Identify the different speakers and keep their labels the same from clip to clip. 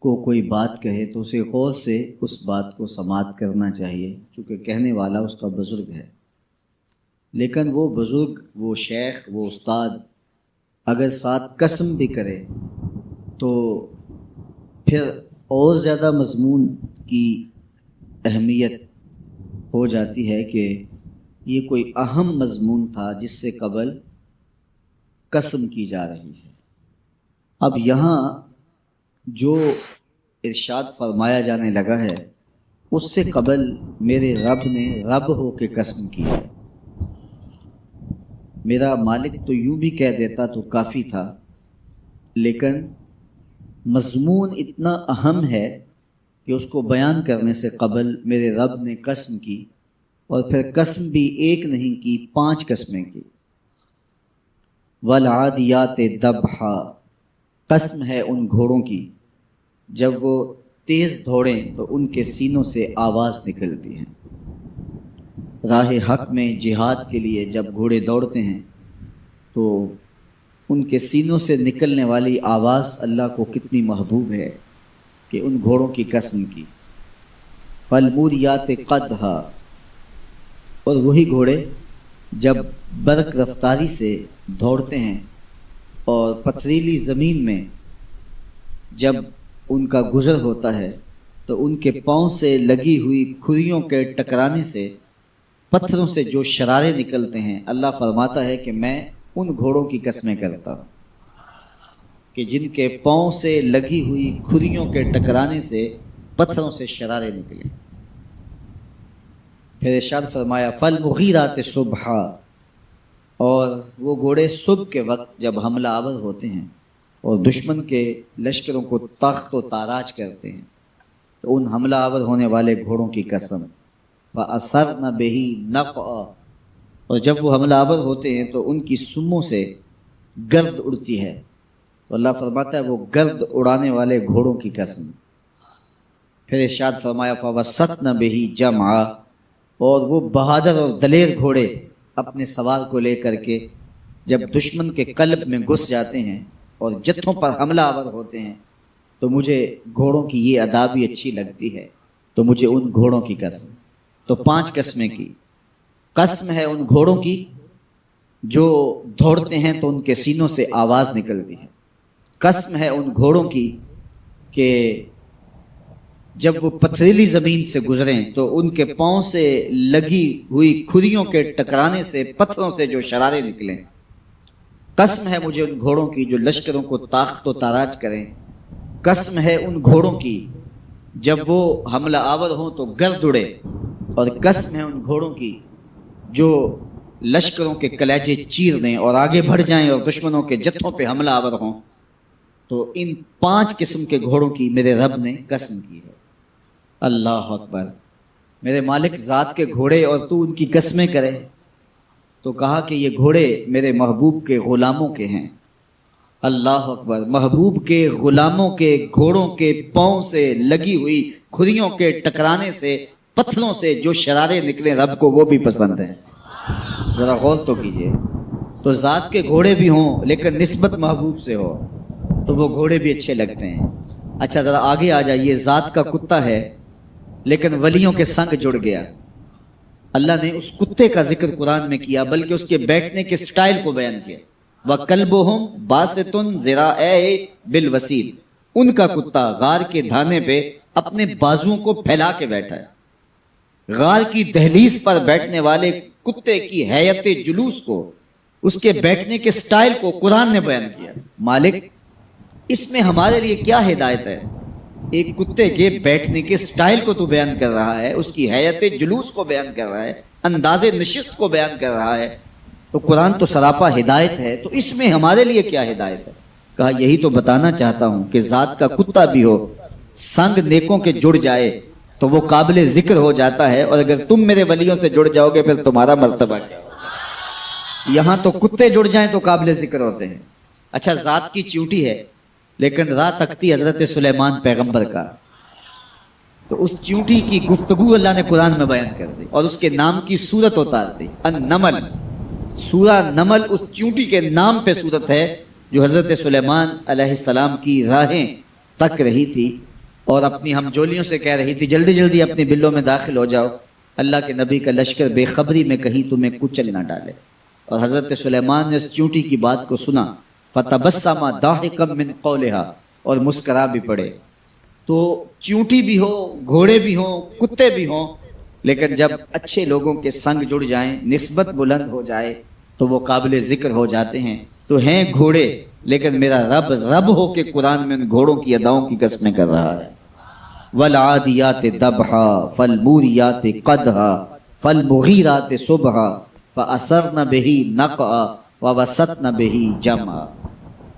Speaker 1: کو کوئی بات کہے تو اسے غور سے اس بات کو سماعت کرنا چاہیے، چونکہ کہنے والا اس کا بزرگ ہے۔ لیکن وہ بزرگ، وہ شیخ، وہ استاد اگر ساتھ قسم بھی کرے تو پھر اور زیادہ مضمون کی اہمیت ہو جاتی ہے کہ یہ کوئی اہم مضمون تھا جس سے قبل قسم کی جا رہی ہے۔ اب یہاں جو ارشاد فرمایا جانے لگا ہے اس سے قبل میرے رب نے رب ہو کے قسم کی ہے۔ میرا مالک تو یوں بھی کہہ دیتا تو کافی تھا، لیکن مضمون اتنا اہم ہے کہ اس کو بیان کرنے سے قبل میرے رب نے قسم کی، اور پھر قسم بھی ایک نہیں کی، 5 قسمیں کی۔ والعادیات ضبحا، قسم ہے ان گھوڑوں کی جب وہ تیز دوڑیں تو ان کے سینوں سے آواز نکلتی ہے۔ راہ حق میں جہاد کے لیے جب گھوڑے دوڑتے ہیں تو ان کے سینوں سے نکلنے والی آواز اللہ کو کتنی محبوب ہے کہ ان گھوڑوں کی قسم کی۔ فالموریات قدحا، اور وہی گھوڑے جب برق رفتاری سے دوڑتے ہیں اور پتھریلی زمین میں جب ان کا گزر ہوتا ہے تو ان کے پاؤں سے لگی ہوئی کھریوں کے ٹکرانے سے، پتھروں سے جو شرارے نکلتے ہیں، اللہ فرماتا ہے کہ میں ان گھوڑوں کی قسمیں کرتا ہوں کہ جن کے پاؤں سے لگی ہوئی کھریوں کے ٹکرانے سے پتھروں سے شرارے نکلے۔ پھر ارشاد فرمایا فالمغیرات صبحا، اور وہ گھوڑے صبح کے وقت جب حملہ آور ہوتے ہیں اور دشمن کے لشکروں کو تخت و تاراج کرتے ہیں تو ان حملہ آور ہونے والے گھوڑوں کی قسم۔ فَأَثَرْنَ بِهِ نَقْعًا، اور جب وہ حملہ آور ہوتے ہیں تو ان کی سموں سے گرد اڑتی ہے، تو اللہ فرماتا ہے وہ گرد اڑانے والے گھوڑوں کی قسم۔ پھر ارشاد فرمایا فَوَسَّطْنَ بِهِ جَمْعًا، اور وہ بہادر اور دلیر گھوڑے اپنے سوار کو لے کر کے جب دشمن کے قلب میں گھس جاتے ہیں اور جتھوں پر حملہ آور ہوتے ہیں تو مجھے گھوڑوں کی یہ ادا بھی اچھی لگتی ہے، تو مجھے ان گھوڑوں کی قسم۔ تو 5 قسمیں کی۔ قسم ہے ان گھوڑوں کی جو دوڑتے ہیں تو ان کے سینوں سے آواز نکلتی ہے۔ قسم ہے ان گھوڑوں کی کہ جب وہ پتھریلی زمین سے گزریں تو ان کے پاؤں سے لگی ہوئی کھریوں کے ٹکرانے سے، پتھروں سے جو شرارے نکلیں۔ قسم ہے مجھے ان گھوڑوں کی جو لشکروں کو تاخت و تاراج کریں۔ قسم ہے ان گھوڑوں کی جب وہ حملہ آور ہوں تو گرد اڑے، اور قسم ہے ان گھوڑوں کی جو لشکروں کے کلیجے چیر دیں اور آگے بڑھ جائیں اور دشمنوں کے جتھوں پہ حملہ آور ہوں۔ تو ان 5 قسم کے گھوڑوں کی میرے رب نے قسم کی ہے۔ اللہ اکبر! میرے مالک ذات کے گھوڑے اور تو ان کی قسمیں کرے، تو کہا کہ یہ گھوڑے میرے محبوب کے غلاموں کے ہیں۔ اللہ اکبر! محبوب کے غلاموں کے گھوڑوں کے پاؤں سے لگی ہوئی کھریوں کے ٹکرانے سے، پتھروں سے جو شرارے نکلے، رب کو وہ بھی پسند ہیں۔ ذرا غور تو کیجئے، تو ذات کے گھوڑے بھی ہوں لیکن نسبت محبوب سے ہو تو وہ گھوڑے بھی اچھے لگتے ہیں۔ اچھا ذرا آگے آ جائیے، ذات کا کتا ہے لیکن ولیوں کے سنگ جڑ گیا۔ اللہ نے اس کتے کا ذکر قرآن میں کیا، بلکہ اس کے بیٹھنے کے سٹائل کو بیان کیا۔ وَكَلْبُهُمْ بَاسِطٌ ذِرَاعَيْهِ بِالْوَسِيلِ، ان کا کتا غار کے دھانے پہ اپنے بازوؤں کو پھیلا کے بیٹھا ہے۔ غار کی دہلیز پر بیٹھنے والے کتے کی حیت جلوس کو، اس کے بیٹھنے کے سٹائل کو قرآن نے بیان کیا۔ مالک اس میں ہمارے لیے کیا ہدایت ہے؟ ایک کتے کے بیٹھنے کے سٹائل کو تو بیان کر رہا ہے، اس کی حیت جلوس کو بیان کر رہا ہے، انداز نشست کو بیان کر رہا ہے، تو قرآن تو سراپا ہدایت ہے، تو اس میں ہمارے لیے کیا ہدایت ہے؟ کہا یہی تو بتانا چاہتا ہوں کہ ذات کا کتا بھی ہو، سنگ نیکوں کے جڑ جائے تو وہ قابل ذکر ہو جاتا ہے، اور اگر تم میرے ولیوں سے جڑ جاؤ گے پھر تمہارا مرتبہ کیا ہوگا؟ یہاں تو کتے جڑ جائیں تو قابل ذکر ہوتے ہیں۔ اچھا ذات کی چیونٹی ہے لیکن راہ تکتی حضرت سلیمان پیغمبر کا، تو اس چیونٹی کی گفتگو اللہ نے قرآن میں بیان کر دی اور اس کے نام کی صورت اتار دی۔ النمل، سورہ نمل اس چیونٹی کے نام پہ صورت ہے جو حضرت سلیمان علیہ السلام کی راہیں تک رہی تھی اور اپنی ہمجولیوں سے کہہ رہی تھی جلدی جلدی اپنی بلوں میں داخل ہو جاؤ، اللہ کے نبی کا لشکر بے خبری میں کہیں تمہیں کچل نہ ڈالے۔ اور حضرت سلیمان نے اس چونٹی کی بات کو سنا، فَتَبَسَّمَ ضَاحِكًا مِّن قَوْلِهَا، اور مسکرا بھی پڑے۔ تو چونٹی بھی ہو، گھوڑے بھی ہوں، کتے بھی ہوں، لیکن جب اچھے لوگوں کے سنگ جڑ جائیں، نسبت بلند ہو جائے تو وہ قابل ذکر ہو جاتے ہیں۔ تو ہیں گھوڑے، لیکن میرا رب رب ہو کے قرآن میں ان گھوڑوں کی اداؤں کی قسمیں کر رہا ہے۔ وَالْعَادِيَاتِ ضَبْحًا فَالْمُورِيَاتِ قَدْحًا فَالْمُغِيرَاتِ صُبْحًا فَأَثَرْنَ بِهِ نَقْعًا وَوَسَطْنَ بِهِ جَمْعًا۔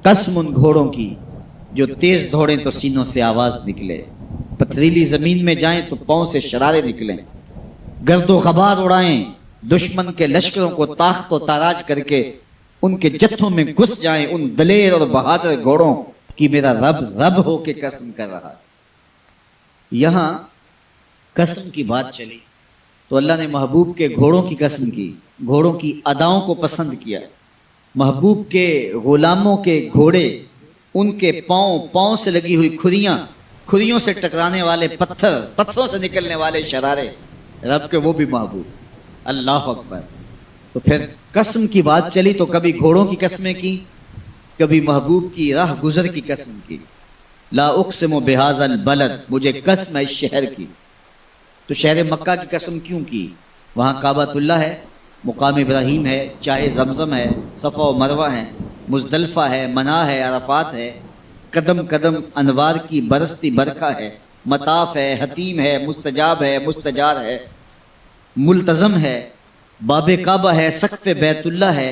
Speaker 1: قسم ان گھوڑوں کی جو تیز دوڑیں تو سینوں سے آواز نکلے، پتھریلی زمین میں جائیں تو پاؤں سے شرارے نکلیں، گرد و غبار اڑائیں، دشمن کے لشکروں کو تاخت و تاراج کر کے ان کے جتھوں میں گھس جائیں۔ ان دلیر اور بہادر گھوڑوں کی میرا رب رب ہو کے قسم کر رہا ہے۔ یہاں قسم کی بات چلی تو اللہ نے محبوب کے گھوڑوں کی قسم کی، گھوڑوں کی اداؤں کو پسند کیا۔ محبوب کے غلاموں کے گھوڑے، ان کے پاؤں سے لگی ہوئی کھریوں سے ٹکرانے والے پتھروں سے نکلنے والے شرارے، رب کے وہ بھی محبوب۔ اللہ اکبر۔ تو پھر قسم کی بات چلی تو کبھی گھوڑوں کی قسمیں کی، کبھی محبوب کی راہ گزر کی قسم کی۔ لا اقسم بہذا البلد، مجھے قسم ہے اس شہر کی۔ تو شہر مکہ کی قسم کیوں کی؟ وہاں کعبۃ اللہ ہے، مقام ابراہیم ہے، چاہے زمزم ہے، صفا و مروہ ہے، مزدلفہ ہے، منا ہے، عرفات ہے، قدم قدم انوار کی برستی برکھا ہے، مطاف ہے، حتیم ہے، مستجاب ہے، مستجار ہے، ملتزم ہے، باب کعبہ ہے، سقف بیت اللہ ہے،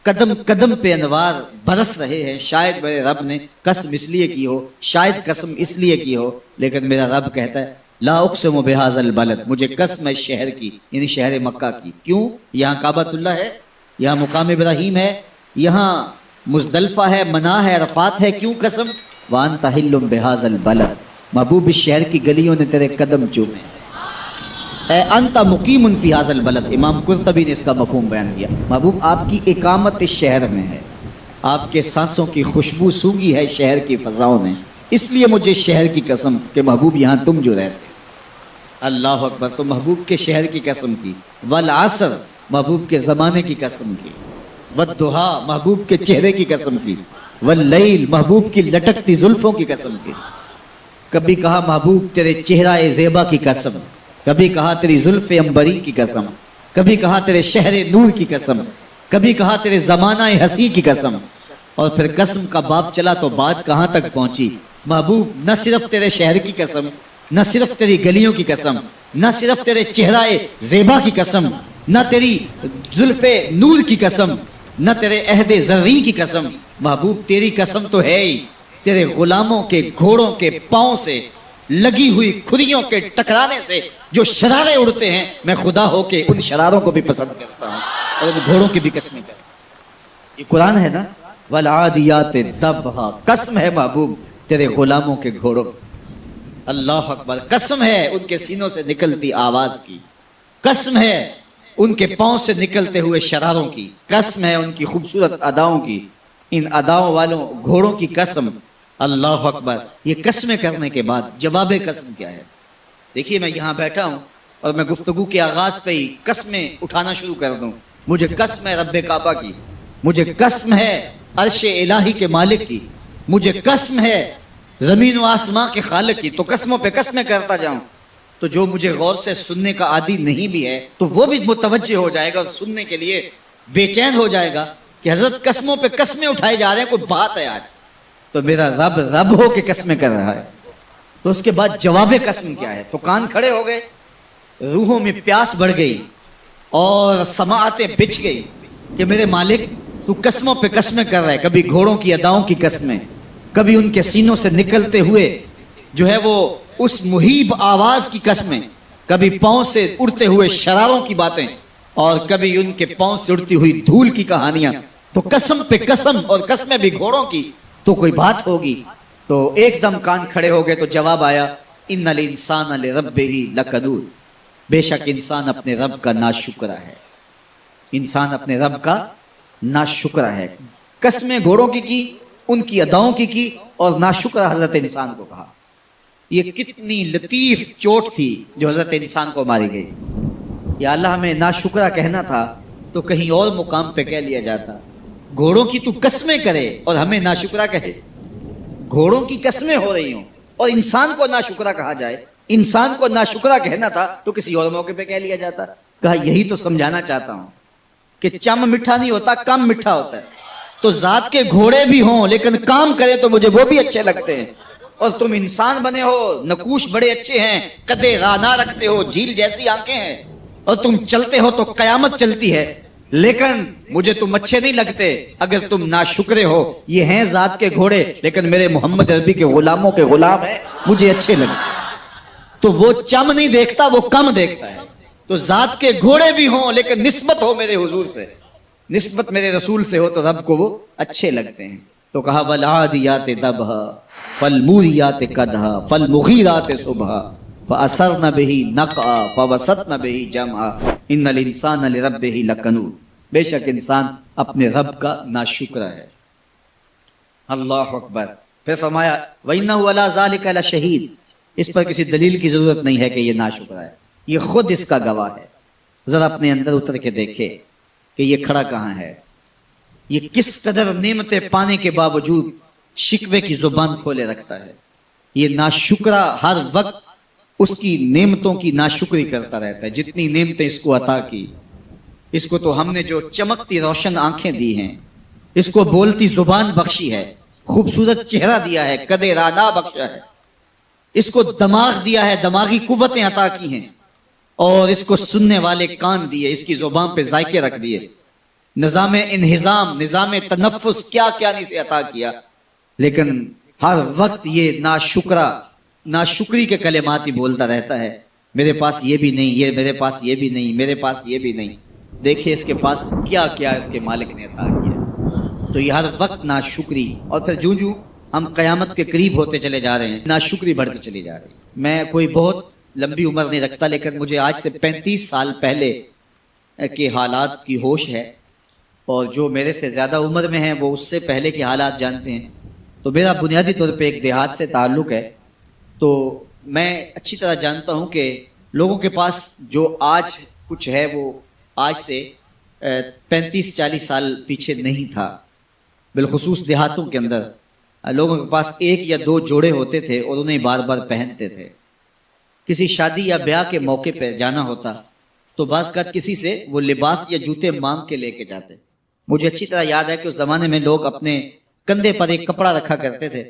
Speaker 1: قدم قدم پہ انوار برس رہے ہیں۔ شاید میرے رب نے قسم اس لیے کی ہو، شاید قسم اس لیے کی ہو، لیکن میرا رب کہتا ہے لا اقسم بہذا البلد، مجھے قسم ہے شہر کی، یعنی شہر مکہ کی۔ کیوں؟ یہاں کعبۃ اللہ ہے، یہاں مقام ابراہیم ہے، یہاں مزدلفہ ہے، منا ہے، عرفات ہے۔ کیوں قسم؟ وانت حل بہذا البلد، محبوب اس شہر کی گلیوں نے تیرے قدم چومے۔ اے انت مقیم فی ھذا البلد، امام قرطبی نے اس کا مفہوم بیان کیا۔ محبوب آپ کی اقامت اس شہر میں ہے، آپ کے سانسوں کی خوشبو سونگھی ہے شہر کی فضاؤں نے، اس لیے مجھے شہر کی قسم کہ محبوب یہاں تم جو رہتے۔ اللہ اکبر۔ تو محبوب کے شہر کی قسم کی، والعصر، محبوب کے زمانے کی قسم کی، والضحیٰ، محبوب کے چہرے کی قسم کی، واللیل، محبوب کی لٹکتی زلفوں کی قسم کی۔ کبھی کہا محبوب تیرے چہرہ زیبا کی قسم، کبھی کہا تیری زلف عنبری کی قسم، کبھی کہا تیرے شہر نور کی قسم، کبھی کہا تیرے زمانہ ہنسی کی قسم۔ اور پھر قسم کا باب چلا تو بات کہاں تک پہنچی؟ محبوب نہ صرف تیرے شہر کی قسم، نہ صرف تیری گلیوں کی قسم، نہ صرف تیرے چہرہ زیبا کی قسم، نہ تیری زلف نور کی قسم، نہ تیرے عہد زرعی کی قسم، محبوب تیری قسم تو ہے ہی تیرے غلاموں کے گھوڑوں کے پاؤں سے لگی ہوئی کھریوں کے ٹکرانے سے جو شرارے اڑتے ہیں، میں خدا ہو کے ان شراروں کو بھی پسند کرتا ہوں اور ان گھوڑوں کی بھی قسمیں کرتا ہوں۔ یہ قرآن ہے نا، والعادیات ضبحا، قسم ہے محبوب تیرے غلاموں کے گھوڑوں۔ اللہ اکبر۔ قسم ہے ان کے سینوں سے نکلتی آواز کی، قسم ہے ان کے پاؤں سے نکلتے ہوئے شراروں کی، قسم ہے ان کی خوبصورت اداؤں کی، ان اداؤں والوں گھوڑوں کی قسم۔ اللہ اکبر۔ یہ قسمیں کرنے کے بعد جواب قسم کیا ہے؟ دیکھیے میں یہاں بیٹھا ہوں اور میں گفتگو کے آغاز پہ ہی قسمیں اٹھانا شروع کر دوں۔ مجھے قسم ہے رب کعبہ کی، مجھے قسم ہے عرش الہی کے مالک کی، مجھے قسم ہے زمین و آسمان کے خالق کی، تو قسموں پہ قسمیں کرتا جاؤں تو جو مجھے غور سے سننے کا عادی نہیں بھی ہے تو وہ بھی متوجہ ہو جائے گا اور سننے کے لیے بے چین ہو جائے گا کہ حضرت قسموں پہ قسمیں اٹھائے جا رہے ہیں، کوئی بات ہے آج؟ تو میرا رب رب ہو کے قسمیں کر رہا ہے۔ تو اس کے بعد جواب قسم کیا ہے؟ تو کان کھڑے ہو گئے، روحوں میں پیاس بڑھ گئی اور سماعتیں بچھ گئی کہ میرے مالک تو قسموں پہ قسمیں کر رہا ہے، کبھی گھوڑوں کی اداؤں کی قسمیں، کبھی ان کے سینوں سے نکلتے ہوئے جو ہے وہ اس مہیب آواز کی قسمیں، کبھی پاؤں سے اڑتے ہوئے شراروں کی باتیں، اور کبھی ان کے پاؤں سے اڑتی ہوئی دھول کی کہانیاں۔ تو قسم پہ قسم، اور قسمیں بھی گھوڑوں کی، تو کوئی بات ہوگی۔ تو ایک دم کان کھڑے ہو گئے تو جواب آیا ان الانسان لربہ لکنود، بے شک انسان اپنے رب کا ناشکرا ہے، انسان اپنے رب کا ناشکرا ہے۔ قسمیں گھوڑوں کی ان کی اداؤں کی اور ناشکرا حضرت انسان کو کہا۔ یہ کتنی لطیف چوٹ تھی جو حضرت انسان کو ماری گئی. یا اللہ ہمیں ناشکرہ کہنا تھا تو کہیں اور مقام پہ کہہ لیا جاتا. گھوڑوں کی تو قسمیں کرے اور ہمیں ناشکرہ کہے. گھوڑوں کی قسمیں ہو رہی ہوں اور انسان کو ناشکرہ کہا جائے. انسان کو ناشکرہ کہنا تھا تو کسی اور موقع پہ کہہ لیا جاتا. کہا یہی تو سمجھانا چاہتا ہوں کہ چم میٹھا نہیں ہوتا، کم میٹھا ہوتا ہے. تو ذات کے گھوڑے بھی ہوں لیکن کام کرے تو مجھے وہ بھی اچھے لگتے ہیں. اور تم انسان بنے ہو، نقوش بڑے اچھے ہیں، قدے رانا رکھتے ہو، جھیل جیسی آنکھیں ہیں، اور تم چلتے ہو تو قیامت چلتی ہے، لیکن مجھے تم اچھے نہیں لگتے. اگر تم ناشکرے ہو، یہ ہیں ذات کے گھوڑے لیکن میرے محمد عربی کے غلاموں کے غلام ہیں، مجھے اچھے لگتے. تو وہ چم نہیں دیکھتا، وہ کم دیکھتا ہے. تو ذات کے گھوڑے بھی ہوں لیکن نسبت ہو میرے حضور سے، نسبت میرے رسول سے ہو تو رب کو وہ اچھے لگتے ہیں. تو کہا والعادیات ضبحا فالموریات قدحا فالمغیرات صبحا فاثرن به نقعا فوسطن به جمعا ان الانسان لربه لکنود. بے شک انسان اپنے رب کا ناشکرہ ہے. اللہ اکبر. پھر فرمایا وَإِنَّهُ عَلَىٰ ذَلِكَ لَشَهِيدٌ. اس پر کسی دلیل کی ضرورت نہیں ہے کہ یہ ناشکرہ ہے، یہ خود اس کا گواہ ہے. ذرا اپنے اندر اتر کے دیکھے کہ یہ کھڑا کہاں ہے. یہ کس قدر نعمتیں پانے کے باوجود شکوے کی زبان کھولے رکھتا ہے. یہ ناشکرہ ہر وقت اس کی نعمتوں کی ناشکری کرتا رہتا ہے. جتنی نعمتیں اس کو عطا کی، اس کو تو ہم نے جو چمکتی روشن آنکھیں دی ہیں، اس کو بولتی زبان بخشی ہے، خوبصورت چہرہ دیا ہے، قدے رانا بخشا ہے، اس کو دماغ دیا ہے، دماغی قوتیں عطا کی ہیں، اور اس کو سننے والے کان دیے، اس کی زبان پہ ذائقے رکھ دیے، نظام انہضام، نظام تنفس، کیا کیا نہیں سے عطا کیا. لیکن ہر وقت یہ ناشکری کے کلمات ہی بولتا رہتا ہے. میرے پاس یہ بھی نہیں، یہ میرے پاس یہ بھی نہیں، میرے پاس یہ بھی نہیں. دیکھیں اس کے پاس کیا کیا اس کے مالک نے عطا کیا. تو یہ ہر وقت ناشکری. اور پھر جوں جوں ہم قیامت کے قریب ہوتے چلے جا رہے ہیں، ناشکری بڑھتی چلی جا رہی ہے. میں کوئی بہت لمبی عمر نہیں رکھتا، لیکن مجھے آج سے 35 سال پہلے کے حالات کی ہوش ہے، اور جو میرے سے زیادہ عمر میں ہیں وہ اس سے پہلے کے حالات جانتے ہیں. تو میرا بنیادی طور پہ ایک دیہات سے تعلق ہے. تو میں اچھی طرح جانتا ہوں کہ لوگوں کے پاس جو آج کچھ ہے وہ آج سے 35-40 سال پیچھے نہیں تھا. بالخصوص دیہاتوں کے اندر لوگوں کے پاس 1 یا 2 جوڑے ہوتے تھے اور انہیں بار بار پہنتے تھے. کسی شادی یا بیاہ کے موقع پہ جانا ہوتا تو بعض اوقات کسی سے وہ لباس یا جوتے مانگ کے لے کے جاتے. مجھے اچھی طرح یاد ہے کہ اس زمانے میں لوگ اپنے کندھے پر ایک کپڑا رکھا کرتے تھے،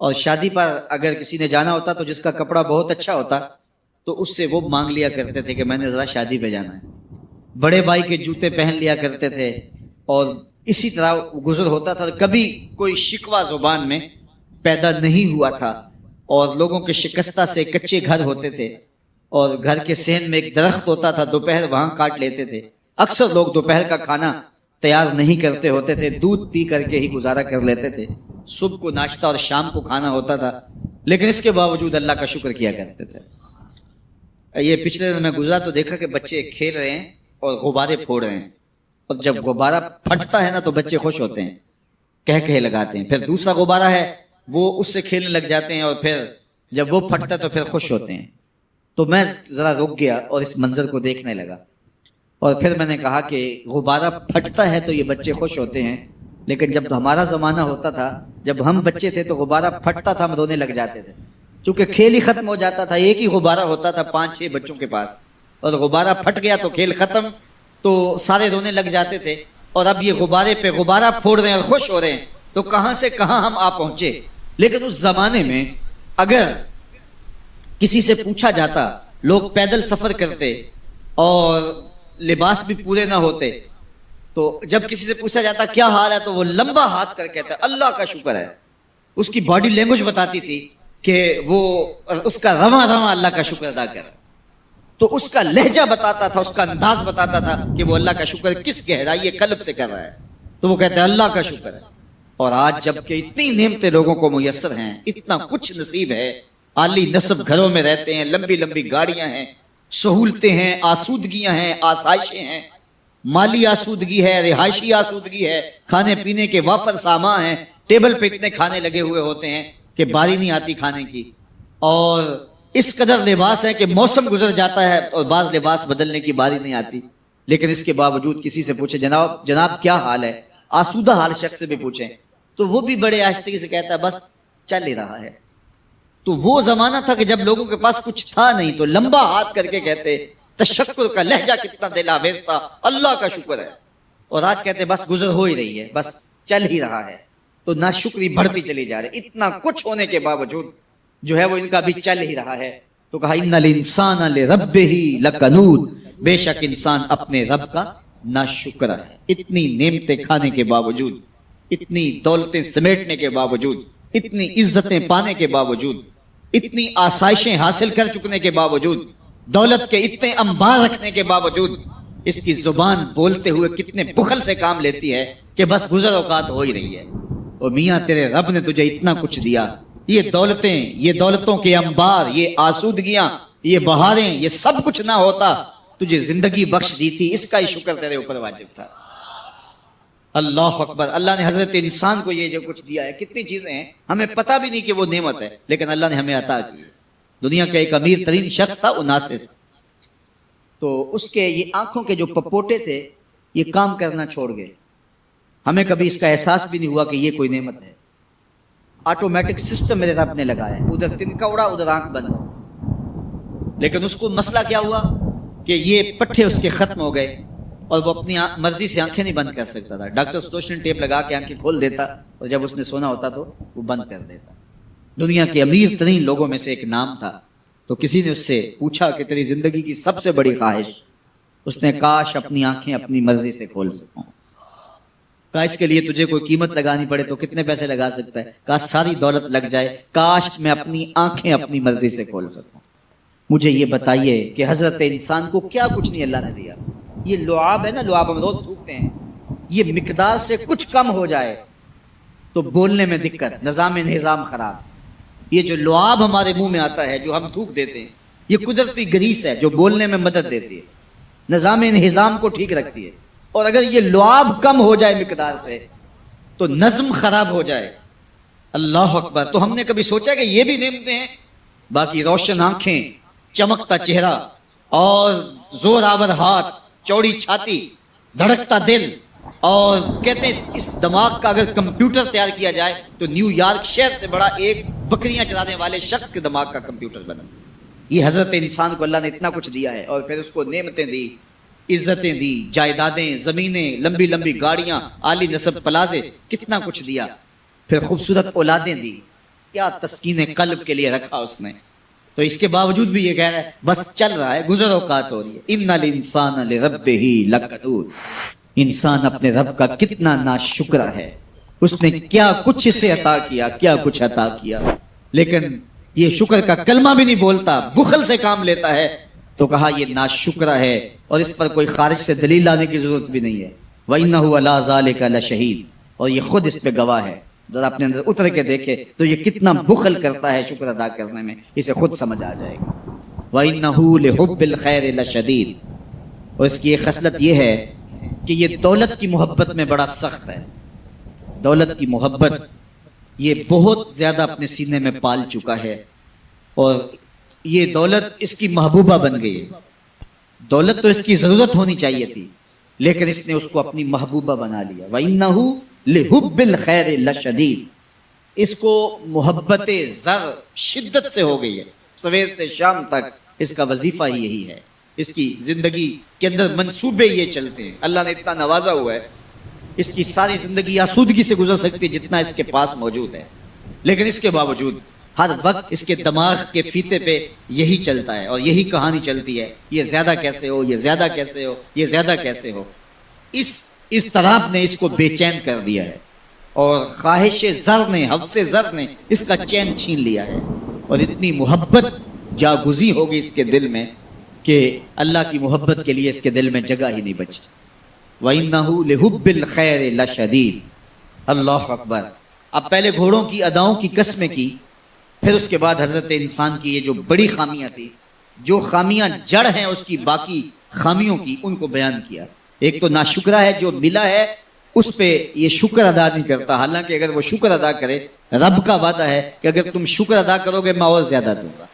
Speaker 1: اور شادی پر اگر کسی نے جانا ہوتا تو جس کا کپڑا بہت اچھا ہوتا تو اس سے وہ مانگ لیا کرتے تھے کہ میں نے ذرا شادی پہ جانا ہے. بڑے بھائی کے جوتے پہن لیا کرتے تھے، اور اسی طرح گزر ہوتا تھا. کبھی کوئی شکوہ زبان میں پیدا نہیں ہوا تھا. اور لوگوں کے شکستہ سے کچے گھر ہوتے تھے، اور گھر کے صحن میں ایک درخت ہوتا تھا، دوپہر وہاں کاٹ لیتے تھے. اکثر لوگ دوپہر کا کھانا تیار نہیں کرتے ہوتے تھے، دودھ پی کر کے ہی گزارا کر لیتے تھے. صبح کو ناشتہ اور شام کو کھانا ہوتا تھا، لیکن اس کے باوجود اللہ کا شکر کیا کرتے تھے. یہ پچھلے دن میں گزرا تو دیکھا کہ بچے کھیل رہے ہیں اور غبارے پھوڑ رہے ہیں، اور جب غبارہ پھٹتا ہے نا تو بچے خوش ہوتے ہیں، کہہ لگاتے ہیں. پھر دوسرا غبارہ ہے وہ اس سے کھیلنے لگ جاتے ہیں، اور پھر جب وہ پھٹتا تو پھر خوش ہوتے ہیں. تو میں ذرا رک گیا اور اس منظر کو دیکھنے لگا، اور پھر میں نے کہا کہ غبارہ پھٹتا ہے تو یہ بچے خوش ہوتے ہیں، لیکن جب ہمارا زمانہ ہوتا تھا، جب ہم بچے تھے تو غبارہ پھٹتا تھا، ہم رونے لگ جاتے تھے، چونکہ کھیل ہی ختم ہو جاتا تھا. ایک ہی غبارہ ہوتا تھا 5-6 بچوں کے پاس، اور غبارہ پھٹ گیا تو کھیل ختم، تو سارے رونے لگ جاتے تھے. اور اب یہ غبارے پہ غبارہ پھوڑ رہے ہیں اور خوش ہو رہے ہیں، تو کہاں سے کہاں ہم آ پہنچے. لیکن اس زمانے میں اگر کسی سے پوچھا جاتا، لوگ پیدل سفر کرتے اور لباس بھی پورے نہ ہوتے، تو جب کسی سے پوچھا جاتا کیا حال ہے تو وہ لمبا ہاتھ کر کہتا ہے اللہ کا شکر ہے. اس کی باڈی لینگویج بتاتی تھی کہ وہ اس کا رواں اللہ کا شکر ادا کر. تو اس کا لہجہ بتاتا تھا، اس کا انداز بتاتا تھا کہ وہ اللہ کا شکر کس گہرائی قلب سے کر رہا ہے. تو وہ کہتا ہے اللہ کا شکر ہے. اور آج جب کہ اتنی نعمتیں لوگوں کو میسر ہیں، اتنا کچھ نصیب ہے، عالی نصب گھروں میں رہتے ہیں، لمبی لمبی گاڑیاں ہیں، سہولتیں ہیں، آسودگیاں ہیں، آسائشیں ہیں، مالی آسودگی ہے، رہائشی آسودگی ہے، کھانے پینے کے وافر سامان ہیں، ٹیبل پہ اتنے کھانے لگے ہوئے ہوتے ہیں کہ باری نہیں آتی کھانے کی. اور اس قدر لباس ہے کہ موسم گزر جاتا ہے اور بعض لباس بدلنے کی باری نہیں آتی، لیکن اس کے باوجود کسی سے پوچھے جناب کیا حال ہے، آسودہ حال شخص سے بھی پوچھیں تو وہ بھی بڑے آہستگی سے کہتا ہے بس چل ہی رہا ہے۔ تو وہ زمانہ تھا کہ جب لوگوں کے پاس کچھ تھا نہیں تو لمبا ہاتھ کر کے کہتے تشکر کا لہجہ کتنا دل آویز تھا، اللہ کا شکر ہے، اور آج کہتے بس گزر ہو ہی رہی ہے، بس چل ہی رہا ہے۔ تو ناشکری بڑھتی چلی جا رہی، اتنا کچھ ہونے کے باوجود جو ہے وہ ان کا بھی چل ہی رہا ہے۔ تو کہا ان الانسان لربہ لکنود، بے شک انسان اپنے رب کا ناشکر ہے۔ اتنی نعمتیں کھانے کے باوجود، اتنی دولتیں سمیٹنے کے باوجود، اتنی عزتیں پانے کے باوجود، اتنی آسائشیں حاصل کر چکنے کے باوجود، دولت کے اتنے انبار رکھنے کے باوجود، اس کی زبان بولتے ہوئے کتنے بخل سے کام لیتی ہے کہ بس گزر اوقات ہو ہی رہی ہے۔ اور میاں تیرے رب نے تجھے اتنا کچھ دیا، یہ دولتیں، یہ دولتوں کے انبار، یہ آسودگیاں، یہ بہاریں، یہ سب کچھ نہ ہوتا، تجھے زندگی بخش دی تھی، اس کا ہی شکر تیرے اوپر واجب تھا۔ اللہ اکبر۔ اللہ نے حضرت انسان کو یہ جو کچھ دیا ہے، کتنی چیزیں ہیں ہمیں پتہ بھی نہیں کہ وہ نعمت ہے، لیکن اللہ نے ہمیں عطا کی۔ دنیا کا ایک امیر ترین شخص تھا اناسس، تو اس کے یہ آنکھوں کے جو پپوٹے تھے یہ کام کرنا چھوڑ گئے۔ ہمیں کبھی اس کا احساس بھی نہیں ہوا کہ یہ کوئی نعمت ہے۔ آٹومیٹک سسٹم میرے رب نے لگایا ہے، ادھر تنکا اڑا ادھر آنکھ بند، لیکن اس کو مسئلہ کیا ہوا کہ یہ پٹھے اس کے ختم ہو گئے اور وہ اپنی مرضی سے آنکھیں نہیں بند کر سکتا تھا۔ ڈاکٹر سٹوشن ٹیپ لگا کے آنکھیں کھول دیتا اور جب اس نے سونا ہوتا تو وہ بند کر دیتا۔ دنیا کے امیر ترین لوگوں میں سے ایک نام تھا، تو کسی نے اس سے پوچھا کہ تیری زندگی کی سب سے بڑی خواہش؟ اس نے کاش اپنی آنکھیں اپنی مرضی سے کھول سکوں۔ کاش اس کے لیے تجھے کوئی قیمت لگانی پڑے تو کتنے پیسے لگا سکتا ہے؟ کاش ساری دولت لگ جائے، کاش میں اپنی آنکھیں اپنی مرضی سے کھول سکوں۔ مجھے یہ بتائیے کہ حضرت انسان کو کیا کچھ نہیں اللہ نے دیا؟ یہ لعاب ہے نا، لعاب ہم روز تھوکتے ہیں، یہ مقدار سے کچھ کم ہو جائے تو بولنے میں دقت، نظام خراب۔ یہ جو لعاب ہمارے منہ میں آتا ہے جو ہم تھوک دیتے ہیں، یہ قدرتی گریس ہے جو بولنے میں مدد دیتی ہے، نظام کو ٹھیک رکھتی ہے۔ اور اگر یہ لعاب کم ہو جائے مقدار سے تو نظم خراب ہو جائے۔ اللہ اکبر۔ تو ہم نے کبھی سوچا کہ یہ بھی نعمتیں ہیں؟ باقی روشن آنکھیں، چمکتا چہرہ اور زور آور ہاتھ، چوڑی چھاتی، دھڑکتا دل، اور کہتے ہیں اس دماغ کا اگر کمپیوٹر تیار کیا جائے تو نیو یارک شہر سے بڑا ایک بکریاں چلانے والے شخص کے دماغ کا کمپیوٹر بنا۔ یہ حضرت انسان کو اللہ نے اتنا کچھ دیا ہے، اور پھر اس کو نعمتیں دی، عزتیں دی، جائیدادیں، زمینیں، لمبی لمبی گاڑیاں، عالی نسب پلازے، کتنا کچھ دیا۔ پھر خوبصورت اولادیں دی، کیا تسکین قلب کے لیے رکھا اس نے۔ تو اس کے باوجود بھی یہ کہہ رہا ہے بس چل رہا ہے، گزر اوقات ہو رہی ہے۔ ان الانسان لربہ لکنود، انسان اپنے رب کا کتنا ناشکر ہے، اس نے کیا کچھ اسے عطا کیا، کیا کچھ عطا کیا، لیکن یہ شکر کا کلمہ بھی نہیں بولتا، بخل سے کام لیتا ہے۔ تو کہا یہ ناشکر ہے، اور اس پر کوئی خارج سے دلیل لانے کی ضرورت بھی نہیں ہے۔ وَإِنَّهُ عَلَىٰ ذَلِكَ لَشَهِيدٌ، اور یہ خود اس پہ گواہ ہے۔ ذرا اپنے اندر اتر کے دیکھے تو یہ کتنا بخل کرتا ہے شکر ادا کرنے میں، اسے خود سمجھ آ جائے گا۔ وَإِنَّهُ لِحُبِّ الْخَيْرِ لَشَدِيدٌ، اور اس کی ایک خصلت یہ ہے کہ یہ دولت کی محبت میں بڑا سخت ہے۔ دولت کی محبت یہ بہت زیادہ اپنے سینے میں پال چکا ہے، اور یہ دولت اس کی محبوبہ بن گئی ہے۔ دولت تو اس کی ضرورت ہونی چاہیے تھی، لیکن اس نے اس کو اپنی محبوبہ بنا لیا۔ وَإِنَّهُ لِحُبِّ الْخَيْرِ لَشَدِيدٌ، اس کو محبت زر شدت سے ہو گئی ہے، صبح سے شام تک اس کا وظیفہ ہی یہی ہے، اس کی زندگی کے اندر منصوبے یہ چلتے ہیں۔ اللہ نے اتنا نوازا ہوا ہے، اس کی ساری زندگی آسودگی سے گزر سکتی ہے جتنا اس کے پاس موجود ہے، لیکن اس کے باوجود ہر وقت اس کے دماغ کے فیتے پہ یہی چلتا ہے اور یہی کہانی چلتی ہے، یہ زیادہ کیسے ہو، یہ زیادہ کیسے ہو، یہ زیادہ کیسے ہو۔ اس طرح نے اس کو بے چین کر دیا ہے، اور خواہش زر نے، حوث زر نے اس کا چین چھین لیا ہے، اور اتنی محبت جاگزی ہوگی اس کے دل میں کہ اللہ کی محبت کے لیے اس کے دل میں جگہ ہی نہیں بچی۔ وَإِنَّهُ لِحُبِّ الْخَيْرِ لَشَدِيدٌ، اللہ اکبر۔ اب پہلے گھوڑوں کی اداؤں کی قسمیں کی، پھر اس کے بعد حضرت انسان کی یہ جو بڑی خامیاں تھی، جو خامیاں جڑ ہیں اس کی باقی خامیوں کی، ان کو بیان کیا۔ ایک تو ناشکرہ ہے، جو ملا ہے اس پہ یہ شکر ادا نہیں کرتا، حالانکہ اگر وہ شکر ادا کرے رب کا وعدہ ہے کہ اگر تم شکر ادا کرو گے میں اور زیادہ دوں گا.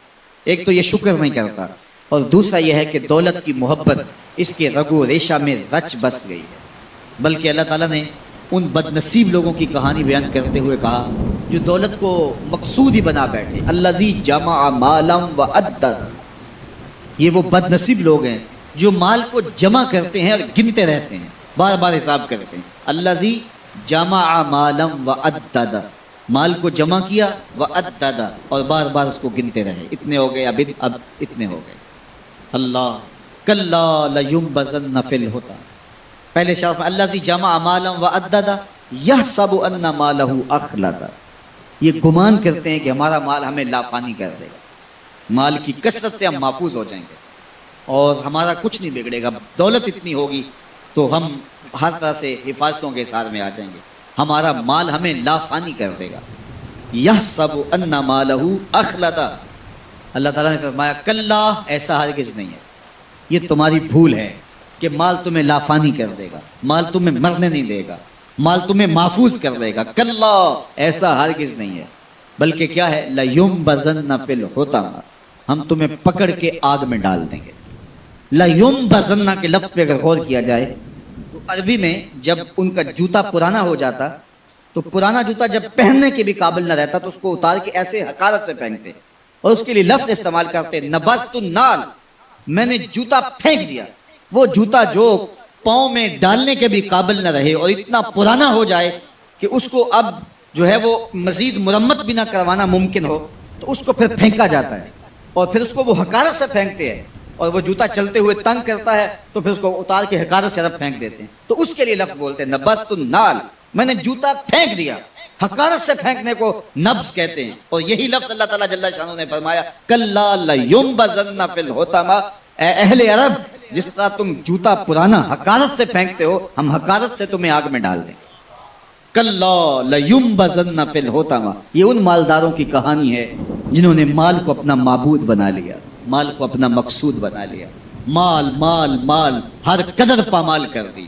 Speaker 1: ایک تو یہ شکر نہیں کرتا، اور دوسرا یہ ہے کہ دولت کی محبت اس کے رگو ریشہ میں رچ بس گئی ہے. بلکہ اللہ تعالیٰ نے ان بد نصیب لوگوں کی کہانی بیان کرتے ہوئے کہا جو دولت کو مقصود ہی بنا بیٹھے، الذی جمع مالا وعدد. یہ وہ بد نصیب لوگ ہیں جو مال کو جمع کرتے ہیں اور گنتے رہتے ہیں، بار بار حساب کرتے ہیں. الذی جمع مالا وعدد، مال کو جمع کیا وعدد، اور بار بار اس کو گنتے رہے، اتنے ہو گئے اب اتنے ہو گئے. اللہ کلا لینبذن فی الحطام. پہلے شرف الذی جمع مالا وعدد یحسب ان مالہ اخلد. یہ گمان کرتے ہیں کہ ہمارا مال ہمیں لافانی کر دے گا، مال کی کثرت سے ہم محفوظ ہو جائیں گے اور ہمارا کچھ نہیں بگڑے گا. دولت اتنی ہوگی تو ہم ہر طرح سے حفاظتوں کے ساتھ میں آ جائیں گے، ہمارا مال ہمیں لافانی کر دے گا. یحسب ان مالہ اخلد. اللہ تعالیٰ نے فرمایا کلا، ایسا ہرگز نہیں ہے. یہ تمہاری بھول ہے کہ مال تمہیں لافانی کر دے گا، مال تمہیں مرنے نہیں دے گا، مال تمہیں محفوظ کر دے گا. کلا، ایسا ہرگز نہیں ہے. بلکہ کیا ہے، لَيُنبَذَنَّ فِي الْحُطَمَةِ، ہم تمہیں پکڑ کے آگ میں ڈال دیں گے. لَيُنبَذَنَّ کے لفظ پہ اگر غور کیا جائے تو عربی میں جب ان کا جوتا پرانا ہو جاتا تو پرانا جوتا جب پہننے کے بھی قابل نہ رہتا تو اس کو اتار کے ایسے حقارت سے پہنتے اور اس کے لیے لفظ استعمال کرتے نبذت النال، میں نے جوتا پھینک دیا. وہ جوتا جو پاؤں میں ڈالنے کے بھی قابل نہ رہے اور اتنا پرانا ہو جائے کہ اس کو اب جو ہے وہ مزید مرمت بھی نہ کروانا ممکن ہو تو اس کو پھر پھینکا جاتا ہے، اور پھر اس کو وہ حقارت سے پھینکتے ہیں، اور وہ جوتا چلتے ہوئے تنگ کرتا ہے تو پھر اس کو اتار کے حقارت سے رب پھینک دیتے ہیں. تو اس کے لیے لفظ بولتے ہیں نبذت النال، میں نے جوتا پھینک دیا. حقارت سے پھینکنے کو نبض کہتے ہیں، اور یہی لفظ اللہ تعالیٰ جل شانہ نے فرمایا کلا لینبذن فی الحطمہ. اے اہل عرب، جس طرح تم جوتا پرانا حقارت سے پھینکتے ہو، ہم حقارت سے تمہیں آگ میں ڈال دیں. کلا لینبذن فی الحطمہ. یہ ان مالداروں کی کہانی ہے جنہوں نے مال کو اپنا معبود بنا لیا، مال کو اپنا مقصود بنا لیا. مال مال مال، ہر قدر پامال کر دی،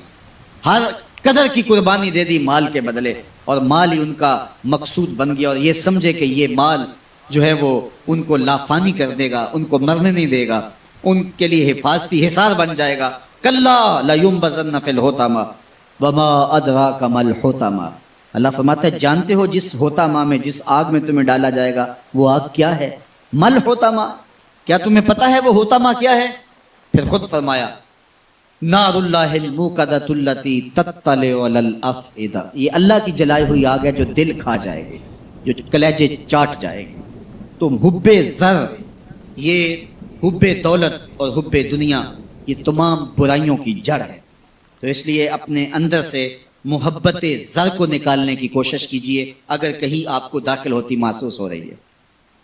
Speaker 1: ہر قدر کی قربانی دے دی مال کے بدلے، اور مال ہی ان کا مقصود بن گیا. اور یہ سمجھے کہ یہ مال جو ہے وہ ان کو لافانی کر دے گا، ان کو مرنے نہیں دے گا، ان کے لیے حفاظتی حصار بن جائے گا. کلا لینبذن فی الحطمہ وما ادراک ما الحطمہ. اللہ فرماتا ہے جانتے ہو جس حطمہ میں، جس آگ میں تمہیں ڈالا جائے گا وہ آگ کیا ہے؟ ما الحطمہ، کیا تمہیں پتہ ہے وہ حطمہ کیا ہے؟ پھر خود فرمایا نار اللہ الموقدۃ التی تطلع علی الافئدہ. یہ اللہ کی جلائی ہوئی آگ ہے جو دل کھا جائے گی، جو کلیجے چاٹ جائے گی. تو حب زر، یہ حب دولت اور حب دنیا، یہ تمام برائیوں کی جڑ ہے. تو اس لیے اپنے اندر سے محبت زر کو نکالنے کی کوشش کیجئے اگر کہیں آپ کو داخل ہوتی محسوس ہو رہی ہے.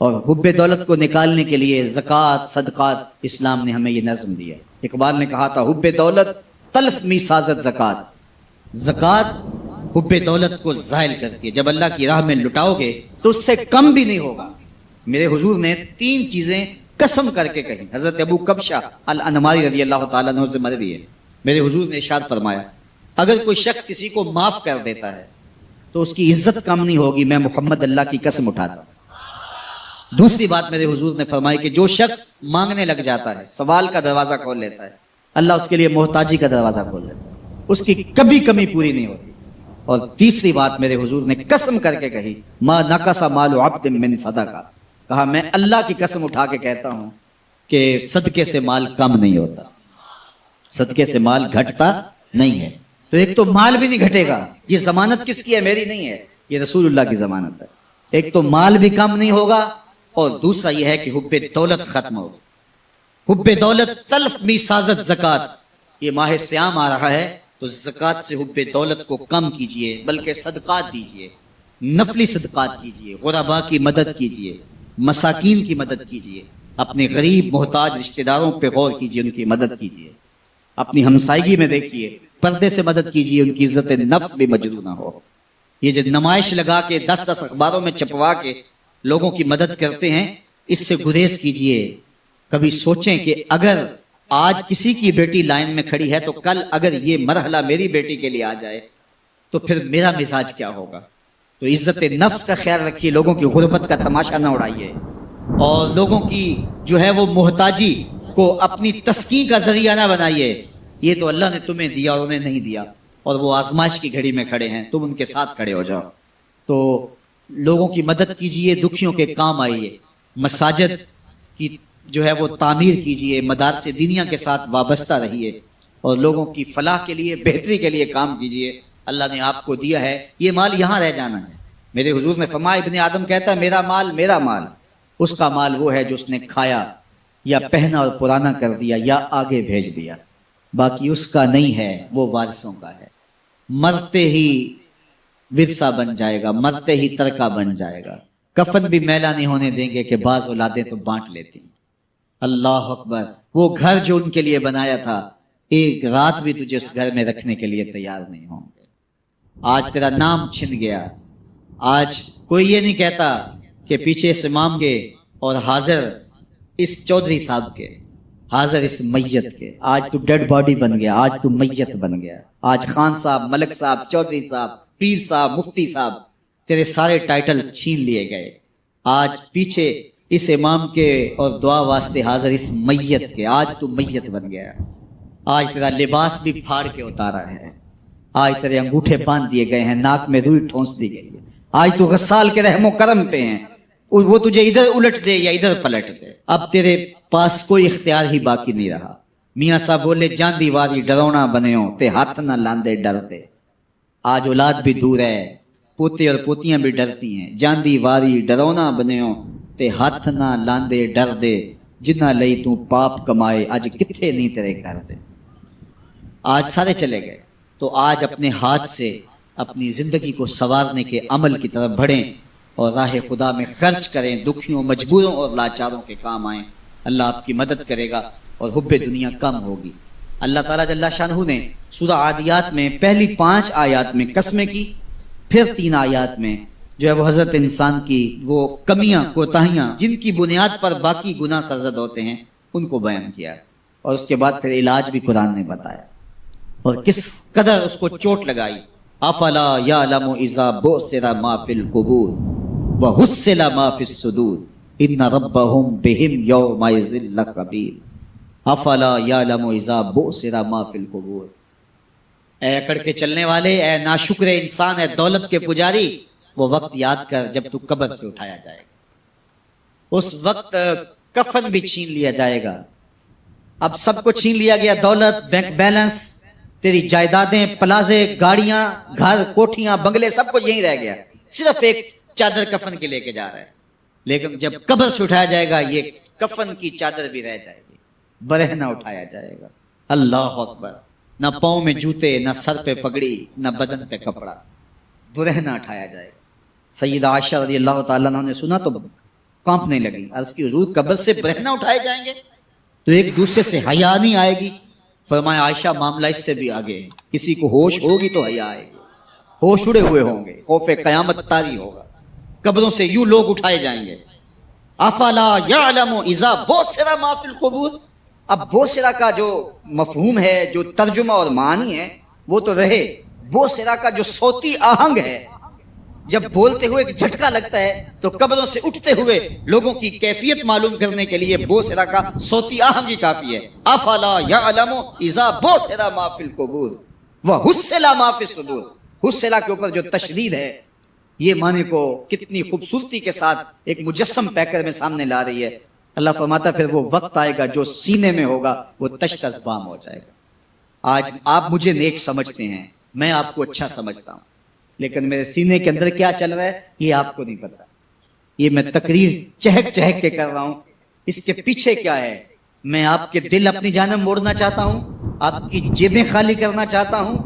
Speaker 1: اور حب دولت کو نکالنے کے لیے زکوٰۃ، صدقات، اسلام نے ہمیں یہ نظم دیا. اقبال نے کہا تھا حب دولت تلف می سازت زکوٰۃ. زکوٰۃ حب دولت کو زائل کرتی ہے. جب اللہ کی راہ میں لٹاؤ گے تو اس سے کم بھی نہیں ہوگا. میرے حضور نے 3 چیزیں قسم کر کے کہیں. حضرت ابو کبشہ الانماری رضی اللہ تعالیٰ عنہ سے مروی ہے. میرے حضور نے ارشاد فرمایا اگر کوئی شخص کسی کو معاف کر دیتا ہے تو اس کی عزت کم نہیں ہوگی، میں محمد اللہ کی قسم اٹھاتا ہوں. دوسری بات میرے حضور نے فرمائی کہ جو شخص مانگنے لگ جاتا ہے، سوال کا دروازہ کھول لیتا ہے، اللہ اس کے لیے محتاجی کا دروازہ کھول دیتا ہے، اس کی کبھی کمی پوری نہیں ہوتی. اور تیسری بات میرے حضور نے قسم کر کے کہی ما نقص مال عبد من صدقہ. کہا میں اللہ کی قسم اٹھا کے کہتا ہوں کہ صدقے سے مال کم نہیں ہوتا، صدقے سے مال گھٹتا نہیں ہے. تو ایک تو مال بھی نہیں گھٹے گا، یہ ضمانت کس کی ہے؟ میری نہیں ہے، یہ رسول اللہ کی ضمانت ہے. ایک تو مال بھی کم نہیں ہوگا، اور دوسرا یہ ہے کہ حب دولت ختم ہوگی. حب دولت تلف می سازت زکوٰۃ. یہ ماہ سیام آ رہا ہے تو زکوٰۃ سے حب دولت کو کم کیجئے، بلکہ صدقات دیجئے، نفلی صدقات کیجئے، غرباء کی مدد کیجئے، مساکین کی مدد کیجئے، اپنے غریب محتاج رشتہ داروں پہ غور کیجئے، ان کی مدد کیجئے. اپنی ہمسائیگی میں دیکھیے، پردے سے مدد کیجئے، ان کی عزت نفس بھی مجروح نہ ہو. یہ جو نمائش لگا کے 10 اخباروں میں چھپوا کے لوگوں کی مدد کرتے ہیں، اس سے گریز کیجئے. کبھی سوچیں کہ اگر آج کسی کی بیٹی لائن میں کھڑی ہے تو کل اگر یہ مرحلہ میری بیٹی کے لیے آ جائے تو پھر میرا مزاج کیا ہوگا. تو عزت نفس کا خیال رکھیے، لوگوں کی غربت کا تماشا نہ اڑائیے، اور لوگوں کی جو ہے وہ محتاجی کو اپنی تسکین کا ذریعہ نہ بنائیے۔ یہ تو اللہ نے تمہیں دیا اور انہیں نہیں دیا، اور وہ آزمائش کی گھڑی میں کھڑے ہیں، تم ان کے ساتھ کھڑے ہو جاؤ۔ تو لوگوں کی مدد کیجئے، دکھیوں کے کام آئیے، مساجد کی جو ہے وہ تعمیر کیجئے، مدارس دینیا کے ساتھ وابستہ رہیے، اور لوگوں کی فلاح کے لیے، بہتری کے لیے کام کیجئے۔ اللہ نے آپ کو دیا ہے، یہ مال یہاں رہ جانا ہے۔ میرے حضور نے فرمایا، ابن آدم کہتا ہے میرا مال میرا مال، اس کا مال وہ ہے جو اس نے کھایا یا پہنا اور پرانا کر دیا یا آگے بھیج دیا، باقی اس کا نہیں ہے، وہ وارثوں کا ہے۔ مرتے ہی ورثہ بن جائے گا، مرتے ہی ترکہ بن جائے گا۔ کفن بھی میلا نہیں ہونے دیں گے کہ بعض اولادیں تو بانٹ لیتی۔ اللہ اکبر، وہ گھر جو ان کے لیے بنایا تھا، ایک رات بھی تجھے اس گھر میں رکھنے کے لیے تیار نہیں ہوں گے۔ آج تیرا نام چھن گیا، آج کوئی یہ نہیں کہتا کہ پیچھے اس امام کے اور حاضر اس چودھری صاحب کے، حاضر اس میت کے۔ آج تو ڈیڈ باڈی بن گیا، آج تو میت بن گیا۔ آج خان صاحب، ملک صاحب، چودھری صاحب، پیر صاحب، مفتی صاحب، تیرے سارے ٹائٹل چھین لیے گئے۔ آج پیچھے اس امام کے اور دعا واسطے حاضر اس میت کے، آج تو میت بن گیا۔ آج تیرا لباس بھی پھاڑ کے اتارا ہے، آج تیرے انگوٹھے باندھ دیے گئے ہیں، ناک میں روئی ٹھونس دی گئی ہے۔ آج تو غسال کے رحم و کرم پہ ہیں، وہ تجھے ادھر الٹ دے یا ادھر پلٹ دے، اب تیرے پاس کوئی اختیار ہی باقی نہیں رہا۔ میاں صاحب بولے، جاندی واری ڈرونا بنےو تے ہاتھ نہ لاندے ڈرتے۔ آج اولاد بھی دور ہے، پوتے اور پوتیاں بھی ڈرتی ہیں۔ جاندی واری ڈرونا بنےو تے ہاتھ نہ لاندے ڈر دے، جنہ لئی تو پاپ کمائے اج کتھے نہیں تیرے کر دے۔ آج سارے چلے گئے، تو آج اپنے ہاتھ سے اپنی زندگی کو سنوارنے کے عمل کی طرف بڑھیں اور راہ خدا میں خرچ کریں، دکھیوں، مجبوروں اور لاچاروں کے کام آئیں۔ اللہ آپ کی مدد کرے گا اور حب دنیا کم ہوگی۔ اللہ تعالیٰ جل شانہ نے سورہ عادیات میں پہلی 5 آیات میں قسمیں کی، پھر 3 آیات میں جو ہے وہ حضرت انسان کی وہ کمیاں، کوتاہیاں جن کی بنیاد پر باقی گناہ سرزد ہوتے ہیں ان کو بیان کیا، اور اس کے بعد پھر علاج بھی قرآن نے بتایا، اور کس قدر اس کو چوٹ لگائی۔ افلا یعلم اذا بعثر ما فی القبور وحصل ما فی الصدور ان ربهم بهم یومئذ لخبیر۔ افلا یعلم اذا بعثر ما فی القبور، اے اکڑ کے چلنے والے، اے ناشکر انسان، اے دولت کے پجاری، وہ وقت یاد کر جب تو قبر سے اٹھایا جائے گا۔ اس وقت کفن بھی چھین لیا جائے گا۔ اب سب کو چھین لیا گیا، دولت، بینک بیلنس، تیری جائیدادیں، پلازے، گاڑیاں، گھر، کوٹھیاں، بنگلے، سب کچھ یہیں رہ گیا، صرف ایک چادر کفن کے لے کے جا رہا ہے۔ لیکن جب قبر سے اٹھایا جائے گا، یہ کفن کی چادر بھی رہ جائے گی، برہنہ اٹھایا جائے گا۔ اللہ اکبر، نہ پاؤں میں جوتے، نہ سر پہ پگڑی، نہ بدن پہ کپڑا، برہنہ اٹھایا جائے گا۔ سیدہ عائشہ رضی اللہ تعالیٰ عنہ نے سنا تو کانپنے لگی، عرض کی حضور قبر سے برہنہ اٹھائے جائیں گے تو ایک دوسرے سے حیا نہیں آئے گی؟ فرمایا عائشہ معاملہ اس سے بھی آگے ہے، کسی کو ہوش ہوگی تو حیا آئے گی، ہوش اڑے ہوئے ہوں گے، خوف قیامت طاری ہوگا، قبروں سے یوں لوگ اٹھائے جائیں گے۔ افلا یعلم اذا بعثر ما فی القبور، اب بوسرا کا جو مفہوم ہے، جو ترجمہ اور معنی ہے وہ تو رہے، بوسرا کا جو صوتی آہنگ ہے، جب بولتے ہوئے ایک جھٹکا لگتا ہے تو قبروں سے اٹھتے ہوئے لوگوں کی کیفیت معلوم کرنے کے لیے بوسرا کا صوتی آہنگ ہی کافی ہے۔ افلا یعلم اذا بوسر ما فی القبور وحصل ما فی الصدور، حصلہ کے اوپر جو تشدید ہے، یہ معنی کو کتنی خوبصورتی کے ساتھ ایک مجسم پیکر میں سامنے لا رہی ہے۔ اللہ فرماتا پھر وہ وقت آئے گا جو سینے میں ہوگا وہ تشت ازبام ہو جائے گا۔ آج آپ مجھے نیک سمجھتے ہیں، میں آپ کو اچھا سمجھتا ہوں، لیکن میرے سینے کے اندر کیا چل رہا ہے یہ آپ کو نہیں پتا۔ یہ میں تقریر چہک چہک کے کر رہا ہوں، اس کے پیچھے کیا ہے؟ میں آپ کے دل اپنی جانب موڑنا چاہتا ہوں، آپ کی جیبیں خالی کرنا چاہتا ہوں،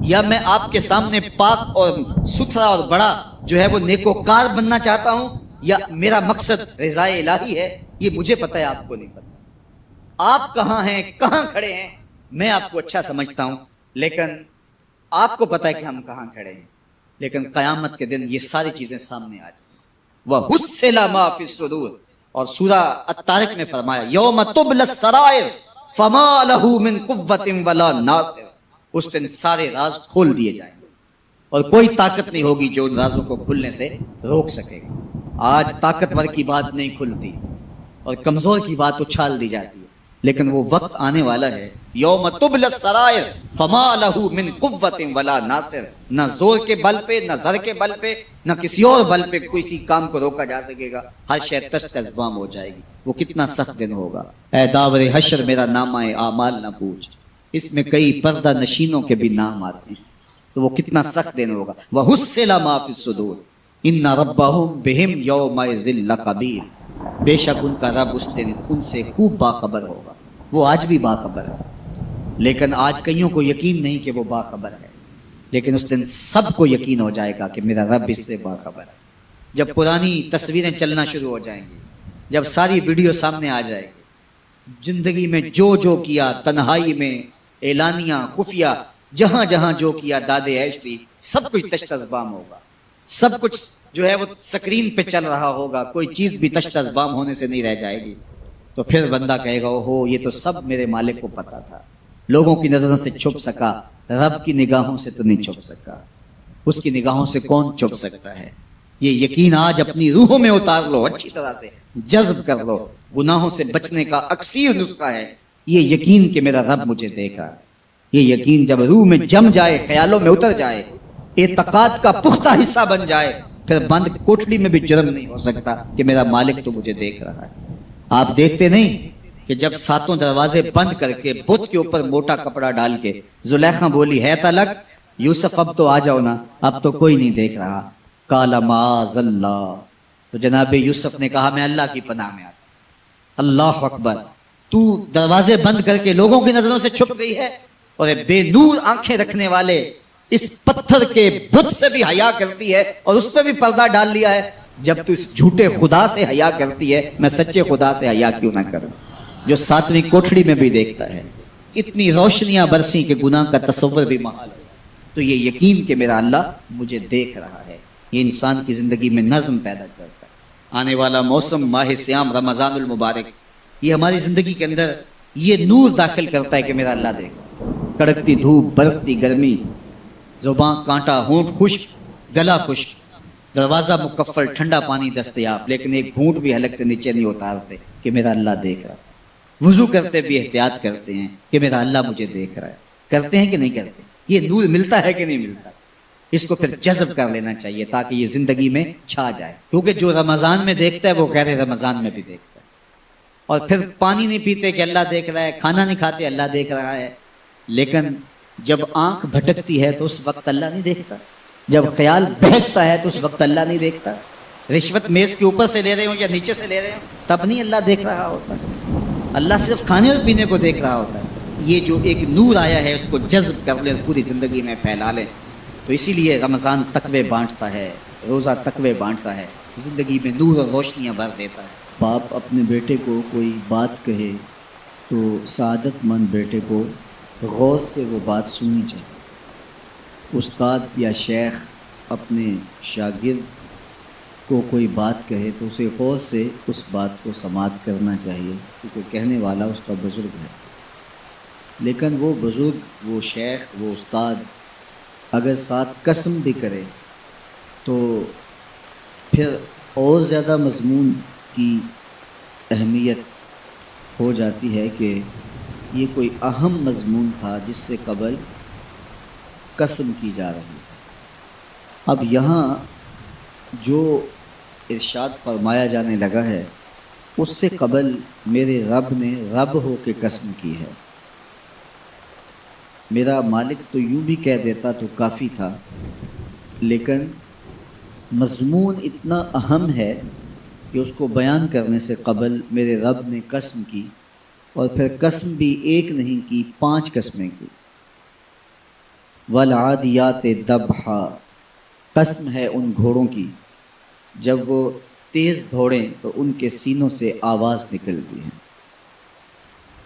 Speaker 1: یا میں آپ کے سامنے پاک اور ستھرا اور بڑا جو ہے وہ نیکوکار بننا چاہتا ہوں، یا میرا مقصد رضا الہی ہے؟ یہ مجھے پتہ ہے، آپ کو نہیں پتہ۔ آپ کہاں ہیں، کہاں کھڑے ہیں، میں آپ کو اچھا سمجھتا ہوں، لیکن آپ کو پتہ ہے کہ ہم کہاں کھڑے ہیں۔ لیکن قیامت کے دن یہ ساری چیزیں سامنے آ جائیں۔ وَحُصِّلَ مَا فِي الصُّدُورِ، اور سورہ الطارق میں فرمایا یوم تبلی السرائر فما لہ من قوۃ ولا ناصر، اس دن سارے راز کھول دیے جائیں گے اور کوئی طاقت نہیں ہوگی جو ان رازوں کو کھلنے سے روک سکے گا۔ آج طاقتور کی بات نہیں کھلتی اور کمزور کی بات اچھال دی جاتی ہے، لیکن وہ وقت آنے والا ہے یوم تبلی السرائر فما لہ من قوت ولا ناصر، نہ زور کے بل پہ، نہ زر کے بل پہ، نہ کسی اور بل پہ کسی کام کو روکا جا سکے گا، ہر شے تشت تذبام ہو جائے گی۔ وہ کتنا سخت دن ہوگا، اے داور حشر میرا نامہ اعمال نہ پوچھ، اس میں کئی پردہ نشینوں کے بھی نام آتے ہیں، تو وہ کتنا سخت دن ہوگا۔ وَحُصِّلَ مَا فِي الصُّدُورِ إِنَّ رَبَّهُمْ بِهِمْ يَوْمَئِذٍ لَخَبِيرٌ، بے شک ان کا رب اس دن ان سے خوب باخبر ہوگا۔ وہ آج بھی باخبر ہے، لیکن آج کئیوں کو یقین نہیں کہ وہ باخبر ہے، لیکن اس دن سب کو یقین ہو جائے گا کہ میرا رب اس سے باخبر ہے۔ جب پرانی تصویریں چلنا شروع ہو جائیں گی، جب ساری ویڈیو سامنے آ جائے گی، زندگی میں جو کیا، تنہائی میں، اعلانیہ، خفیہ، جہاں جہاں جو کیا، داد عیش دی، سب کچھ تشت ازبام ہوگا، سب کچھ جو ہے وہ سکرین پہ چل رہا ہوگا، کوئی چیز بھی تشت ازبام ہونے سے نہیں رہ جائے گی۔ تو پھر بندہ کہے گا اوہو یہ تو سب میرے مالک کو پتا تھا، لوگوں کی نظروں سے چھپ سکا، رب کی نگاہوں سے تو نہیں چھپ سکا، اس کی نگاہوں سے کون چھپ سکتا ہے؟ یہ یقین آج اپنی روحوں میں اتار لو، اچھی طرح سے جذب کر لو۔ گناہوں سے بچنے کا اکثیر نسخہ ہے یہ یقین کہ میرا رب مجھے دیکھا۔ یہ یقین جب روح میں جم جائے، خیالوں میں اتر جائے، اعتقاد کا پختہ حصہ بن جائے، پھر بند کوٹڑی میں بھی جرم نہیں ہو سکتا کہ میرا مالک تو مجھے دیکھ رہا ہے۔ آپ دیکھتے نہیں کہ جب ساتوں دروازے بند کر کے بت کے اوپر موٹا کپڑا ڈال کے زلیخا بولی ہے تلک یوسف اب تو آ جاؤ نا، اب تو کوئی نہیں دیکھ رہا، قال معاذ اللہ، تو جناب یوسف نے کہا میں اللہ کی پناہ میں آتا۔ اللہ اکبر، تو دروازے بند کر کے لوگوں کی نظروں سے چھپ گئی ہے، اور بے نور آنکھیں رکھنے والے اس پتھر کے بت سے بھی حیا کرتی ہے اور اس پہ بھی پردہ ڈال لیا ہے۔ جب تو اس جھوٹے خدا سے حیا کرتی ہے، میں سچے خدا سے حیا کیوں نہ کروں جو ساتویں کوٹھڑی میں بھی دیکھتا ہے۔ اتنی روشنیاں برسی کہ گناہ کا تصور بھی محال ہے۔ تو یہ یقین کہ میرا اللہ مجھے دیکھ رہا ہے، یہ انسان کی زندگی میں نظم پیدا کرتا ہے۔ آنے والا موسم ماہ سیام رمضان المبارک، یہ ہماری زندگی کے اندر یہ نور داخل کرتا ہے کہ میرا اللہ دیکھ رہا ہے۔ کڑکتی دھوپ، برستی گرمی، زباں کانٹا، ہونٹ خشک، گلا خشک، دروازہ مکفل، ٹھنڈا پانی دستیاب، لیکن ایک گھونٹ بھی حلق سے نیچے نہیں اتارتے کہ میرا اللہ دیکھ رہا ہے۔ وضو کرتے بھی احتیاط کرتے ہیں کہ میرا اللہ مجھے دیکھ رہا ہے۔ کرتے ہیں کہ نہیں کرتے؟ یہ نور ملتا ہے کہ نہیں ملتا؟ اس کو پھر جذب کر لینا چاہیے تاکہ یہ زندگی میں چھا جائے، کیونکہ جو رمضان میں دیکھتا ہے وہ غیر رمضان میں بھی دیکھتا ہے۔ اور پھر پانی نہیں پیتے کہ اللہ دیکھ رہا ہے، کھانا نہیں کھاتے اللہ دیکھ رہا ہے، لیکن جب آنکھ بھٹکتی ہے تو اس وقت اللہ نہیں دیکھتا، جب خیال بہکتا ہے تو اس وقت اللہ نہیں دیکھتا۔ رشوت میز کے اوپر سے لے رہے ہوں یا نیچے سے لے رہے ہوں تب نہیں اللہ دیکھ رہا ہوتا، اللہ صرف کھانے اور پینے کو دیکھ رہا ہوتا ہے۔ یہ جو ایک نور آیا ہے اس کو جذب کر لیں، پوری زندگی میں پھیلا لیں۔ تو اسی لیے رمضان تقوی بانٹتا ہے، روزہ تقوی بانٹتا ہے، زندگی میں نور اور روشنیاں بھر دیتا ہے۔ باپ اپنے بیٹے کو کوئی بات کہے تو سعادت مند بیٹے کو غور سے وہ بات سننی چاہیے۔ استاد یا شیخ اپنے شاگرد کو کوئی بات کہے تو اسے غور سے اس بات کو سماعت کرنا چاہیے، کیونکہ کہنے والا اس کا بزرگ ہے۔ لیکن وہ بزرگ، وہ شیخ، وہ استاد اگر ساتھ قسم بھی کرے تو پھر اور زیادہ مضمون کی اہمیت ہو جاتی ہے کہ یہ کوئی اہم مضمون تھا جس سے قبل قسم کی جا رہی ہے۔ اب یہاں جو ارشاد فرمایا جانے لگا ہے اس سے قبل میرے رب نے رب ہو کے قسم کی ہے۔ میرا مالک تو یوں بھی کہہ دیتا تو کافی تھا، لیکن مضمون اتنا اہم ہے کہ اس کو بیان کرنے سے قبل میرے رب نے قسم کی، اور پھر قسم بھی ایک نہیں کی، 5 قسمیں کی۔ والعادیات ضبحا، قسم ہے ان گھوڑوں کی جب وہ تیز دوڑیں تو ان کے سینوں سے آواز نکلتی ہے۔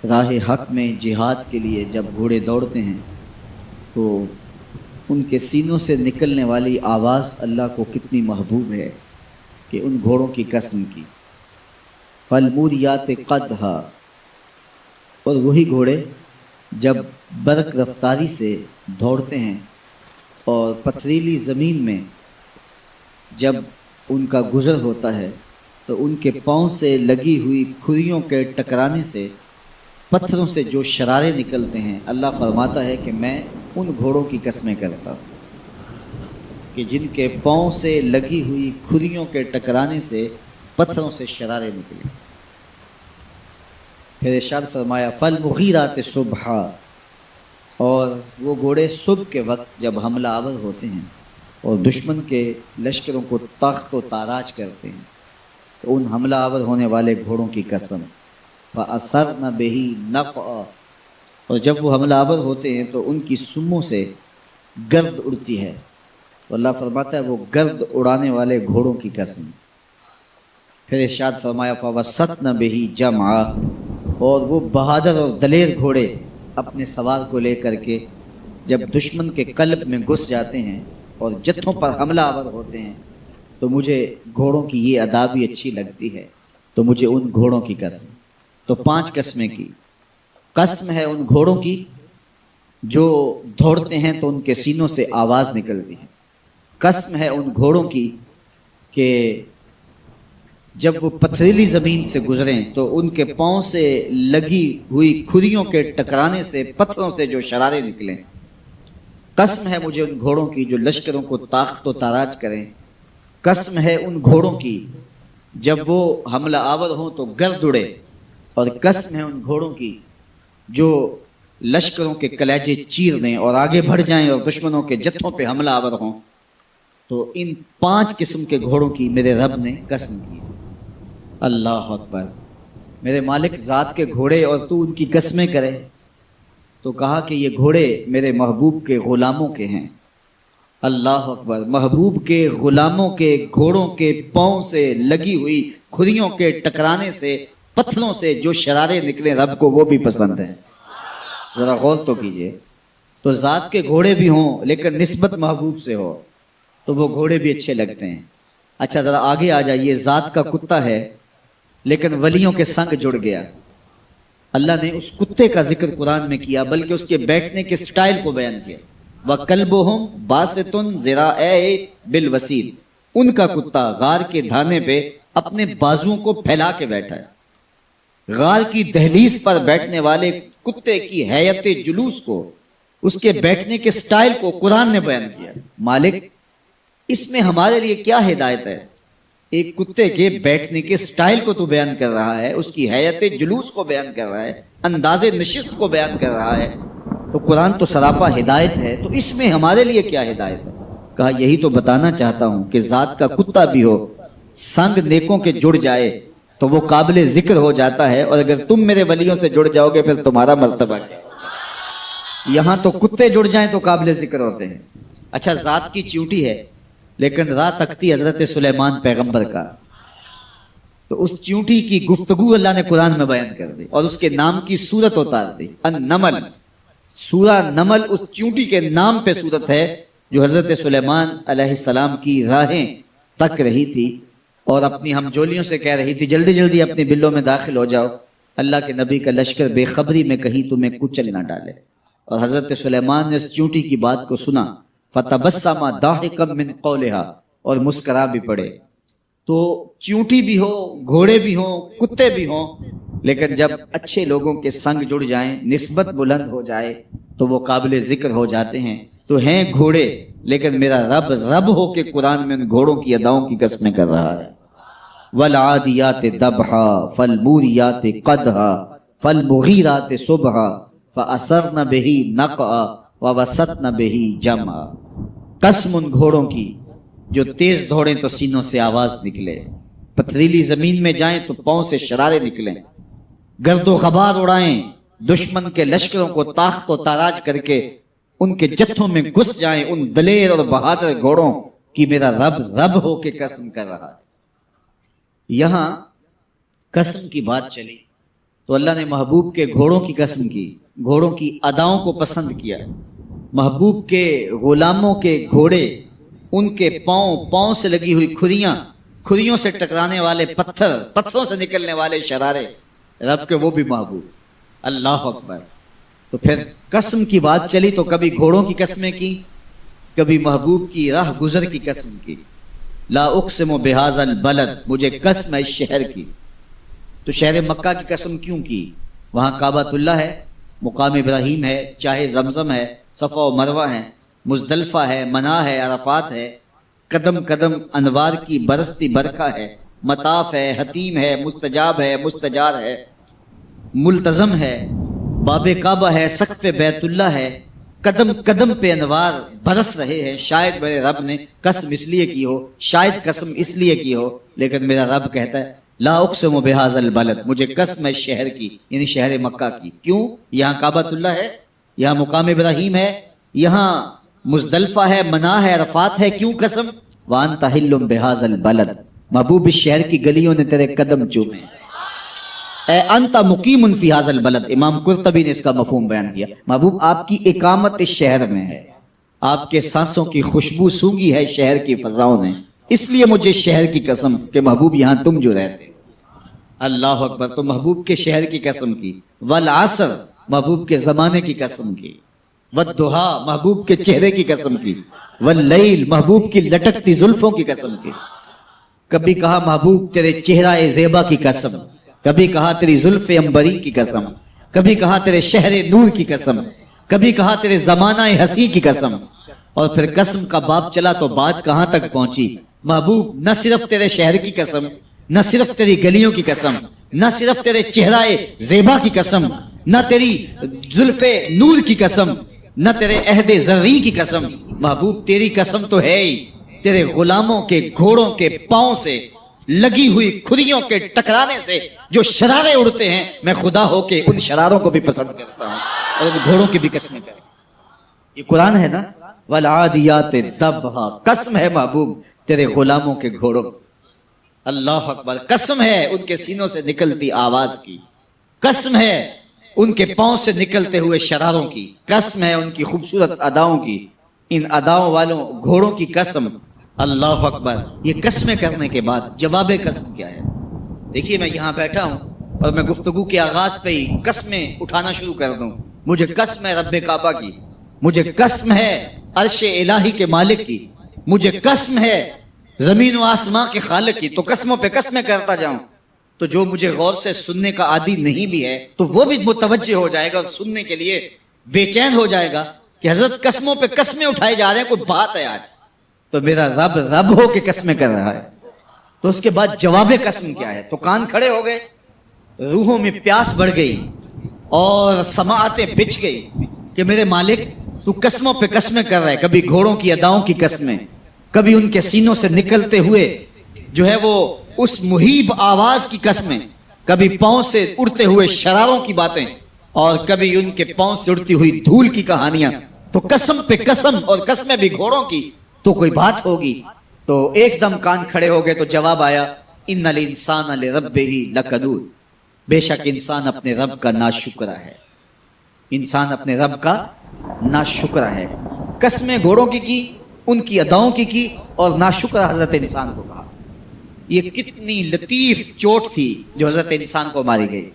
Speaker 1: راہ حق میں جہاد کے لیے جب گھوڑے دوڑتے ہیں تو ان کے سینوں سے نکلنے والی آواز اللہ کو کتنی محبوب ہے کہ ان گھوڑوں کی قسم کی۔ فالموریات قدحا، اور وہی گھوڑے جب برق رفتاری سے دوڑتے ہیں اور پتھریلی زمین میں جب ان کا گزر ہوتا ہے تو ان کے پاؤں سے لگی ہوئی کھریوں کے ٹکرانے سے پتھروں سے جو شرارے نکلتے ہیں، اللہ فرماتا ہے کہ میں ان گھوڑوں کی قسمیں کرتا ہوں کہ جن کے پاؤں سے لگی ہوئی کھریوں کے ٹکرانے سے پتھروں سے شرارے نکلے۔ پھر ارشاد فرمایا فالمغیرات صبحا، اور وہ گھوڑے صبح کے وقت جب حملہ آور ہوتے ہیں اور دشمن کے لشکروں کو تخت و تاراج کرتے ہیں تو ان حملہ آور ہونے والے گھوڑوں کی قسم فَأَثَرْنَ بِهِ نَقْعًا، اور جب وہ حملہ آور ہوتے ہیں تو ان کی سموں سے گرد اڑتی ہے، تو اللہ فرماتا ہے وہ گرد اڑانے والے گھوڑوں کی قسم۔ پھر ارشاد فرمایا فَوَسَّطْنَ بِهِ جَمْعًا، اور وہ بہادر اور دلیر گھوڑے اپنے سوار کو لے کر کے جب دشمن کے قلب میں گھس جاتے ہیں اور جتھوں پر حملہ آور ہوتے ہیں تو مجھے گھوڑوں کی یہ ادا بھی اچھی لگتی ہے، تو مجھے ان گھوڑوں کی قسم۔ تو 5 قسمیں کی قسم ہے ان گھوڑوں کی جو دوڑتے ہیں تو ان کے سینوں سے آواز نکلتی ہے، قسم ہے ان گھوڑوں کی کہ جب وہ پتھریلی زمین سے گزریں تو ان کے پاؤں سے لگی ہوئی کھریوں کے ٹکرانے سے پتھروں سے جو شرارے نکلیں۔ قسم ہے مجھے ان گھوڑوں کی جو لشکروں کو تاخت و تاراج کریں، قسم ہے ان گھوڑوں کی جب وہ حملہ آور ہوں تو گرد اڑے، اور قسم ہے ان گھوڑوں کی جو لشکروں کے کلیجے چیر دیں اور آگے بڑھ جائیں اور دشمنوں کے جتھوں پہ حملہ آور ہوں۔ تو ان 5 قسم کے گھوڑوں کی میرے رب نے قسم کی۔ اللہ اکبر، میرے مالک ذات کے گھوڑے اور تو ان کی قسمیں کرے، تو کہا کہ یہ گھوڑے میرے محبوب کے غلاموں کے ہیں۔ اللہ اکبر، محبوب کے غلاموں کے گھوڑوں کے پاؤں سے لگی ہوئی کھریوں کے ٹکرانے سے پتھروں سے جو شرارے نکلے رب کو وہ بھی پسند ہیں۔ ذرا غور تو کیجئے، تو ذات کے گھوڑے بھی ہوں لیکن نسبت محبوب سے ہو تو وہ گھوڑے بھی اچھے لگتے ہیں۔ اچھا ذرا آگے آ جائیے، ذات کا کتا ہے لیکن ولیوں کے سنگ جڑ گیا۔ اللہ نے اس کتے کا ذکر قرآن میں کیا بلکہ اس کے بیٹھنے کے سٹائل کو بیان کیا۔ وَكَلْبُهُمْ بَاسِطٌ ذِرَاعَيْهِ بِالْوَسِيلِ، ان کا کتا غار کے دھانے پہ اپنے بازوؤں کو پھیلا کے بیٹھا ہے۔ غار کی دہلیز پر بیٹھنے والے کتے کی حیت جلوس کو، اس کے بیٹھنے کے سٹائل کو قرآن نے بیان کیا۔ مالک اس میں ہمارے لیے کیا ہدایت ہے؟ ایک کتے کے بیٹھنے کے سٹائل کو تو بیان کر رہا ہے، اس کی حیت جلوس کو بیان کر رہا ہے، انداز نشست کو بیان کر رہا ہے، تو قرآن تو سراپا ہدایت ہے، تو اس میں ہمارے لیے کیا ہدایت ہے؟ کہا یہی تو بتانا چاہتا ہوں کہ ذات کا کتا بھی ہو، سنگ نیکوں کے جڑ جائے تو وہ قابل ذکر ہو جاتا ہے، اور اگر تم میرے ولیوں سے جڑ جاؤ گے پھر تمہارا مرتبہ کیا؟ یہاں تو کتے جڑ جائیں تو قابل ذکر ہوتے ہیں۔ اچھا ذات کی چیونٹی ہے لیکن راہ تکتی حضرت سلیمان پیغمبر کا، تو اس چیونٹی کی گفتگو اللہ نے قرآن میں بیان کر دی اور اس کے نام کی صورت اتار دی۔ النمل، سورہ نمل اس چیونٹی کے نام پہ صورت ہے جو حضرت سلیمان علیہ السلام کی راہیں تک رہی تھی اور اپنی ہمجولیوں سے کہہ رہی تھی جلدی جلدی اپنی بلوں میں داخل ہو جاؤ، اللہ کے نبی کا لشکر بے خبری میں کہیں تمہیں کچل نہ ڈالے۔ اور حضرت سلیمان نے اس چیونٹی کی بات کو سنا، فَتَبَسَّمَ ضَاحِكًا مِّن قَوْلِهَا، اور مسکرا بھی پڑے۔ تو چیونٹی بھی ہو، گھوڑے بھی ہوں، کتے بھی ہوں، لیکن جب اچھے لوگوں کے سنگ جڑ جائیں، نسبت بلند ہو جائے تو وہ قابل ذکر ہو جاتے ہیں۔ تو ہیں گھوڑے لیکن میرا رب رب ہو کے قرآن میں ان گھوڑوں کی اداؤں کی قسمیں کر رہا ہے۔ وَالْعَادِيَاتِ ضَبْحًا فَالْمُورِيَاتِ قَدْحًا فَالْمُغِيرَاتِ صُبْحًا فَأَثَرْنَ بِهِ نَقْعًا وَوَسَطْنَ بِهِ جَمْعًا، قسم ان گھوڑوں کی جو تیز دوڑیں تو سینوں سے آواز نکلے، پتھریلی زمین میں جائیں تو پاؤں سے شرارے نکلیں، گرد و غبار اڑائیں، دشمن کے لشکروں کو تاخت و تاراج کر کے ان کے جتھوں میں گھس جائیں، ان دلیر اور بہادر گھوڑوں کی میرا رب رب ہو کے قسم کر رہا ہے۔ یہاں قسم کی بات چلی تو اللہ نے محبوب کے گھوڑوں کی قسم کی، گھوڑوں کی اداؤں کو پسند کیا۔ محبوب کے غلاموں کے گھوڑے، ان کے پاؤں سے لگی ہوئی کھریوں سے ٹکرانے والے پتھروں سے نکلنے والے شرارے، رب کے وہ بھی محبوب۔ اللہ اکبر۔ تو پھر قسم کی بات چلی تو کبھی گھوڑوں کی قسمیں کی، کبھی محبوب کی راہ گزر کی قسم کی، لا اقسم بہذا البلد، مجھے قسم ہے اس شہر کی۔ تو شہر مکہ کی قسم کیوں کی؟ وہاں کعبۃ اللہ ہے، مقام ابراہیم ہے، چاہے زمزم ہے، صفا و مروہ ہے، مزدلفہ ہے، منا ہے، عرفات ہے، قدم قدم انوار کی برستی برکھا ہے، مطاف ہے، حتیم ہے، مستجاب ہے، مستجار ہے، ملتزم ہے، باب کعبہ ہے، سقف بیت اللہ ہے، قدم قدم پہ انوار برس رہے ہیں۔ شاید میرے رب نے قسم اس لیے کی ہو، شاید قسم اس لیے کی ہو، لیکن میرا رب کہتا ہے لا اقسم بہذا البلد، مجھے قسم ہے شہر کی، یعنی شہر مکہ کی۔ کیوں؟ یہاں کعبۃ اللہ ہے، یہاں مقام ابراہیم ہے، یہاں مزدلفہ ہے، منا ہے، عرفات ہے۔ کیوں قسم؟ وانت حل بہذا البلد، محبوب اس شہر کی گلیوں نے تیرے قدم چومے، اے انت مقیم فی ھذا البلد۔ امام قرطبی نے اس کا مفہوم بیان کیا، محبوب آپ کی اقامت اس شہر میں ہے، آپ کے سانسوں کی خوشبو سونگھی ہے شہر کی فضاؤں نے، اس لیے مجھے شہر کی قسم کہ محبوب یہاں تم جو رہتے۔ اللہ اکبر! تو محبوب کے شہر کی قسم کی، والعصر، محبوب کے زمانے کی قسم کی، والضحیٰ، محبوب کے چہرے کی قسم کی، واللیل، محبوب کی لٹکتی زلفوں کی قسم کی۔ کبھی کہا محبوب تیرے چہرہ زیبا کی قسم، کبھی کہا تیری زلف عنبری کی قسم، کبھی کہا تیرے شہر نور کی قسم، کبھی کہا تیرے زمانہ ہنسی کی قسم، اور پھر قسم کا باب چلا تو بات کہاں تک پہنچی؟ محبوب نہ صرف تیرے شہر کی قسم، نہ صرف تیری گلیوں کی قسم، نہ صرف تیرے چہرہ زیبا کی قسم، نہ تیری زلف نور کی قسم، نہ تیرے عہد زرعی کی قسم، محبوب تیری قسم تو ہے ہی تیرے غلاموں کے گھوڑوں کے پاؤں سے لگی ہوئی کھریوں کے ٹکرانے سے جو شرارے اڑتے ہیں، میں خدا ہو کے ان شراروں کو بھی پسند کرتا ہوں اور ان گھوڑوں کی بھی قسمیں کرتا ہوں۔ یہ قرآن ہے نا، والعادیات ضبحا، قسم ہے محبوب تیرے غلاموں کے گھوڑوں، اللہ اکبر، قسم ہے ان کے سینوں سے نکلتی آواز کی، قسم ہے ان کے پاؤں سے نکلتے ہوئے شراروں کی، قسم ہے ان کی خوبصورت اداؤں کی، ان اداؤں والوں گھوڑوں کی قسم، اللہ اکبر۔ یہ قسمیں کرنے کے بعد جواب قسم کیا ہے؟ دیکھیے میں یہاں بیٹھا ہوں اور میں گفتگو کے آغاز پہ ہی قسمیں اٹھانا شروع کر دوں، مجھے قسم ہے رب کعبہ کی، مجھے قسم ہے عرش الہی کے مالک کی، مجھے قسم ہے زمین و آسمان کے خالق کی، تو قسموں پہ قسمیں کرتا جاؤں تو جو مجھے غور سے سننے کا عادی نہیں بھی ہے تو وہ بھی متوجہ ہو جائے گا اور سننے کے لیے بے چین ہو جائے گا کہ حضرت قسموں پہ قسمیں اٹھائے جا رہے ہیں، کوئی بات ہے آج؟ تو میرا رب رب ہو کے قسمیں کر رہا ہے۔ تو اس کے بعد جواب قسم کیا ہے؟ تو کان کھڑے ہو گئے، روحوں میں پیاس بڑھ گئی اور سماعتیں بچھ گئی کہ میرے مالک تو قسموں پہ قسمیں کر رہا ہے، کبھی گھوڑوں کی اداؤں کی قسمیں، کبھی ان کے سینوں سے نکلتے ہوئے جو ہے وہ اس مہیب آواز کی قسمیں، کبھی پاؤں سے اڑتے ہوئے شراروں کی باتیں، اور کبھی ان کے پاؤں سے اڑتی ہوئی دھول کی کہانیاں۔ تو قسم پہ قسم اور قسمیں بھی گھوڑوں کی، تو کوئی بات ہوگی۔ تو ایک دم کان کھڑے ہو گئے تو جواب آیا، ان الانسان لربہ لکنود، بے شک انسان اپنے رب کا ناشکرہ ہے، انسان اپنے رب کا ناشکرہ ہے۔ قسمیں گھوڑوں کی ان کی اداؤں کی اور ناشکرہ حضرت انسان کو کہا۔ یہ کتنی لطیف چوٹ تھی جو حضرت انسان کو ماری گئی۔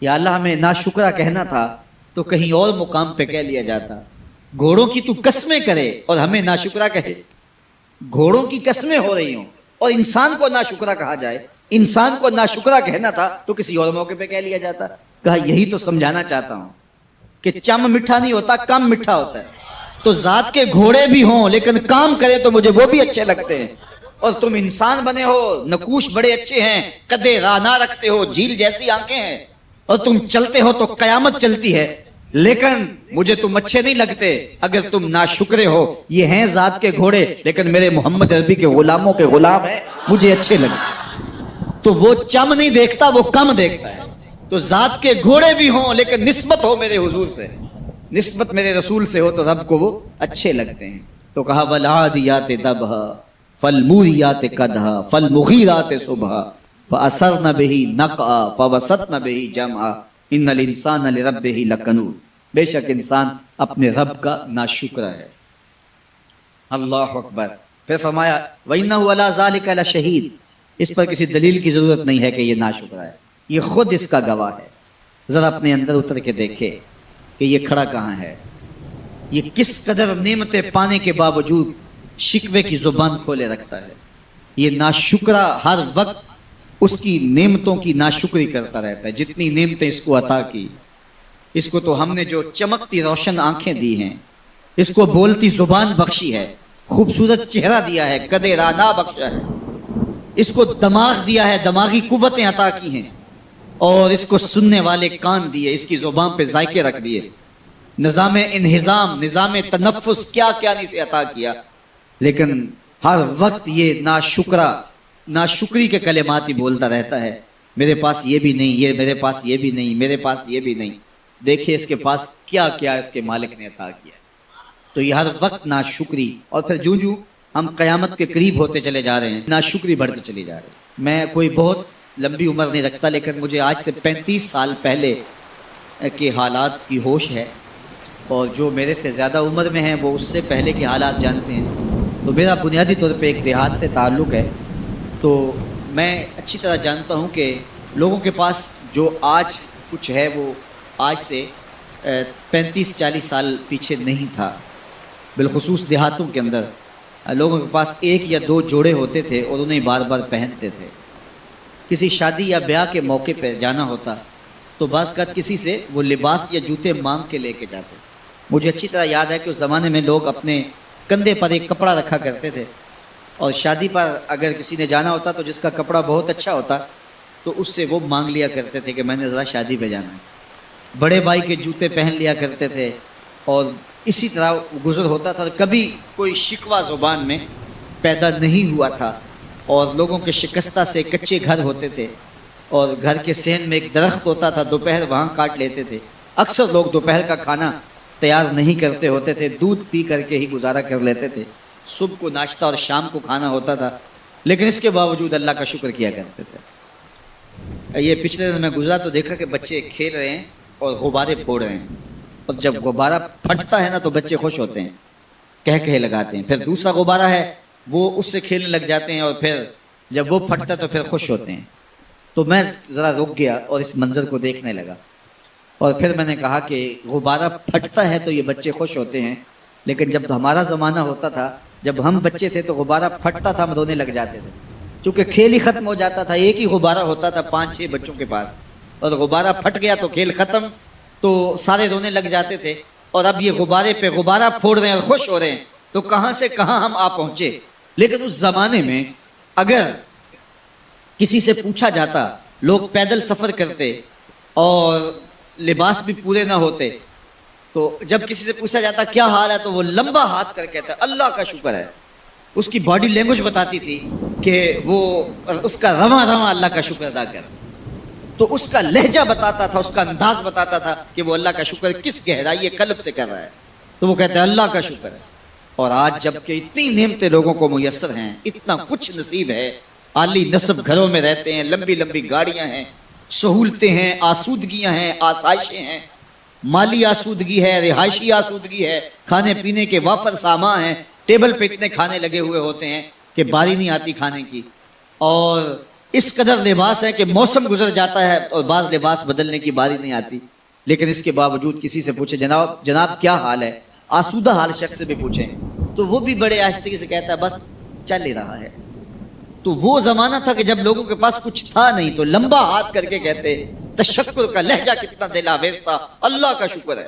Speaker 1: یا اللہ ہمیں ناشکرہ کہنا تھا تو کہیں اور مقام پہ کہہ لیا جاتا، گھوڑوں کی تو قسمیں کرے اور ہمیں ناشکرہ کہے، گھوڑوں کی قسمیں ہو رہی ہوں اور انسان کو ناشکرہ کہا جائے، انسان کو ناشکرہ کہنا تھا تو کسی اور موقع پہ کہہ لیا جاتا۔ کہا یہی تو سمجھانا چاہتا ہوں کہ چم میٹھا نہیں ہوتا، کم میٹھا ہوتا ہے۔ تو ذات کے گھوڑے بھی ہوں لیکن کام کرے تو مجھے وہ بھی اچھے لگتے ہیں، اور تم انسان بنے ہو، نقوش بڑے اچھے ہیں، قدے رانا رکھتے ہو، جھیل جیسی آنکھیں ہیں، اور تم چلتے ہو تو قیامت چلتی ہے، لیکن مجھے تم اچھے نہیں لگتے اگر تم ناشکرے ہو۔ یہ ہیں ذات کے گھوڑے لیکن میرے محمد عربی کے غلاموں کے غلام ہیں، مجھے اچھے لگتے۔ تو وہ چم نہیں دیکھتا، وہ کم دیکھتا ہے۔ تو ذات کے گھوڑے بھی ہوں لیکن نسبت ہو میرے حضور سے، نسبت میرے رسول سے ہو تو رب کو وہ اچھے لگتے ہیں۔ تو کہا والعادیات ضبحا فالموریات قدحا فالمغیرات صبحا فاثرن بہ نقعا فوسطن بہ جمعا ان الانسان لربہ لکنود، بے شک انسان اپنے رب کا ناشکرہ ہے۔ اللہ اکبر۔ پھر فرمایا وَإِنَّهُ عَلَىٰ ذَلِكَ لَشَهِيدٌ، اس پر کسی دلیل کی ضرورت نہیں ہے کہ یہ ناشکرہ ہے، یہ خود اس کا گواہ ہے۔ ذرا اپنے اندر اتر کے دیکھے کہ یہ کھڑا کہاں ہے، یہ کس قدر نعمتیں پانے کے باوجود شکوے کی زبان کھولے رکھتا ہے. یہ ناشکرا ہر وقت اس کی نعمتوں کی ناشکری کرتا رہتا ہے. جتنی نعمتیں اس کو عطا کی، اس کو تو ہم نے جو چمکتی روشن آنکھیں دی ہیں، اس کو بولتی زبان بخشی ہے، خوبصورت چہرہ دیا ہے، قد رانا بخشا ہے، اس کو دماغ دیا ہے، دماغی قوتیں عطا کی ہیں، اور اس کو سننے والے کان دیے، اس کی زبان پہ ذائقے رکھ دیے، نظام انہضام، نظام تنفس، کیا کیا نہیں سے عطا کیا. لیکن ہر وقت یہ ناشکری کے کلمات ہی بولتا رہتا ہے. میرے پاس یہ بھی نہیں، یہ میرے پاس یہ بھی نہیں، میرے پاس یہ بھی نہیں. دیکھیے اس کے پاس کیا کیا اس کے مالک نے عطا کیا. تو یہ ہر وقت ناشکری، اور پھر جوں جوں ہم قیامت کے قریب ہوتے چلے جا رہے ہیں، ناشکری بڑھتے چلی جا رہی ہے. میں کوئی بہت لمبی عمر نہیں رکھتا، لیکن مجھے آج سے 35 سال پہلے کے حالات کی ہوش ہے، اور جو میرے سے زیادہ عمر میں ہیں وہ اس سے پہلے کے حالات جانتے ہیں. تو میرا بنیادی طور پہ ایک دیہات سے تعلق ہے، تو میں اچھی طرح جانتا ہوں کہ لوگوں کے پاس جو آج کچھ ہے وہ آج سے 35-40 سال پیچھے نہیں تھا. بالخصوص دیہاتوں کے اندر لوگوں کے پاس 1 یا 2 جوڑے ہوتے تھے اور انہیں بار بار پہنتے تھے. کسی شادی یا بیاہ کے موقع پہ جانا ہوتا تو بعض اوقات کسی سے وہ لباس یا جوتے مانگ کے لے کے جاتے. مجھے اچھی طرح یاد ہے کہ اس زمانے میں لوگ اپنے کندھے پر ایک کپڑا رکھا کرتے تھے، اور شادی پر اگر کسی نے جانا ہوتا تو جس کا کپڑا بہت اچھا ہوتا تو اس سے وہ مانگ لیا کرتے تھے کہ میں نے ذرا شادی پہ جانا ہے. بڑے بھائی کے جوتے پہن لیا کرتے تھے، اور اسی طرح گزر ہوتا تھا. کبھی کوئی شکوہ زبان میں پیدا نہیں ہوا تھا، اور لوگوں کے شکستہ سے کچے گھر ہوتے تھے، اور گھر کے صحن میں ایک درخت ہوتا تھا، دوپہر وہاں کاٹ لیتے تھے. اکثر لوگ دوپہر کا کھانا تیار نہیں کرتے ہوتے تھے، دودھ پی کر کے ہی گزارا کر لیتے تھے. صبح کو ناشتہ اور شام کو کھانا ہوتا تھا، لیکن اس کے باوجود اللہ کا شکر کیا کرتے تھے. یہ پچھلے دن میں گزرا تو دیکھا کہ بچے کھیل رہے ہیں اور غبارے پھوڑ رہے ہیں، اور جب غبارہ پھٹتا ہے نا تو بچے خوش ہوتے ہیں، کہے لگاتے ہیں. پھر دوسرا غبارہ ہے وہ اس سے کھیلنے لگ جاتے ہیں، اور پھر جب وہ پھٹتا تو پھر خوش ہوتے ہیں. تو میں ذرا رک گیا اور اس منظر کو دیکھنے لگا، اور پھر میں نے کہا کہ غبارہ پھٹتا ہے تو یہ بچے خوش ہوتے ہیں، لیکن جب ہمارا زمانہ ہوتا تھا، جب ہم بچے تھے تو غبارہ پھٹتا تھا، ہم رونے لگ جاتے تھے، کیونکہ کھیل ہی ختم ہو جاتا تھا. ایک ہی غبارہ ہوتا تھا 5-6 بچوں کے پاس، اور غبارہ پھٹ گیا تو کھیل ختم، تو سارے رونے لگ جاتے تھے. اور اب یہ غبارے پہ غبارہ پھوڑ رہے ہیں اور خوش ہو رہے ہیں، تو کہاں سے کہاں ہم آ پہنچے. لیکن اس زمانے میں اگر کسی سے پوچھا جاتا، لوگ پیدل سفر کرتے اور لباس بھی پورے نہ ہوتے، تو جب کسی سے پوچھا جاتا کیا حال ہے تو وہ لمبا ہاتھ کر کہتا اللہ کا شکر ہے. اس کی باڈی لینگویج بتاتی تھی کہ وہ اس کا رواں رواں اللہ کا شکر ادا کر. تو اس کا لہجہ بتاتا تھا، اس کا انداز بتاتا تھا کہ وہ اللہ کا شکر کس گہرائی قلب سے کر رہا ہے. تو وہ کہتا ہے اللہ کا شکر ہے. اور آج جب کہ اتنی نعمتیں لوگوں کو میسر ہیں، اتنا کچھ نصیب ہے، عالی نصب گھروں میں رہتے ہیں، لمبی لمبی گاڑیاں ہیں، سہولتیں ہیں، آسودگیاں ہیں، آسائشیں ہیں، مالی آسودگی ہے، رہائشی آسودگی ہے، کھانے پینے کے وافر سامان ہیں، ٹیبل پہ اتنے کھانے لگے ہوئے ہوتے ہیں کہ باری نہیں آتی کھانے کی. اور اس قدر لباس ہے کہ موسم گزر جاتا ہے اور بعض لباس بدلنے کی باری نہیں آتی. لیکن اس کے باوجود کسی سے پوچھے جناب کیا حال ہے، آسودہ حال شخص سے بھی پوچھیں تو وہ بھی بڑے آہستگی سے کہتا ہے بس چل ہی رہا ہے. تو وہ زمانہ تھا کہ جب لوگوں کے پاس کچھ تھا نہیں تو لمبا ہاتھ کر کے کہتے، تشکر کا لہجہ کتنا دل آویز تھا، اللہ کا شکر ہے.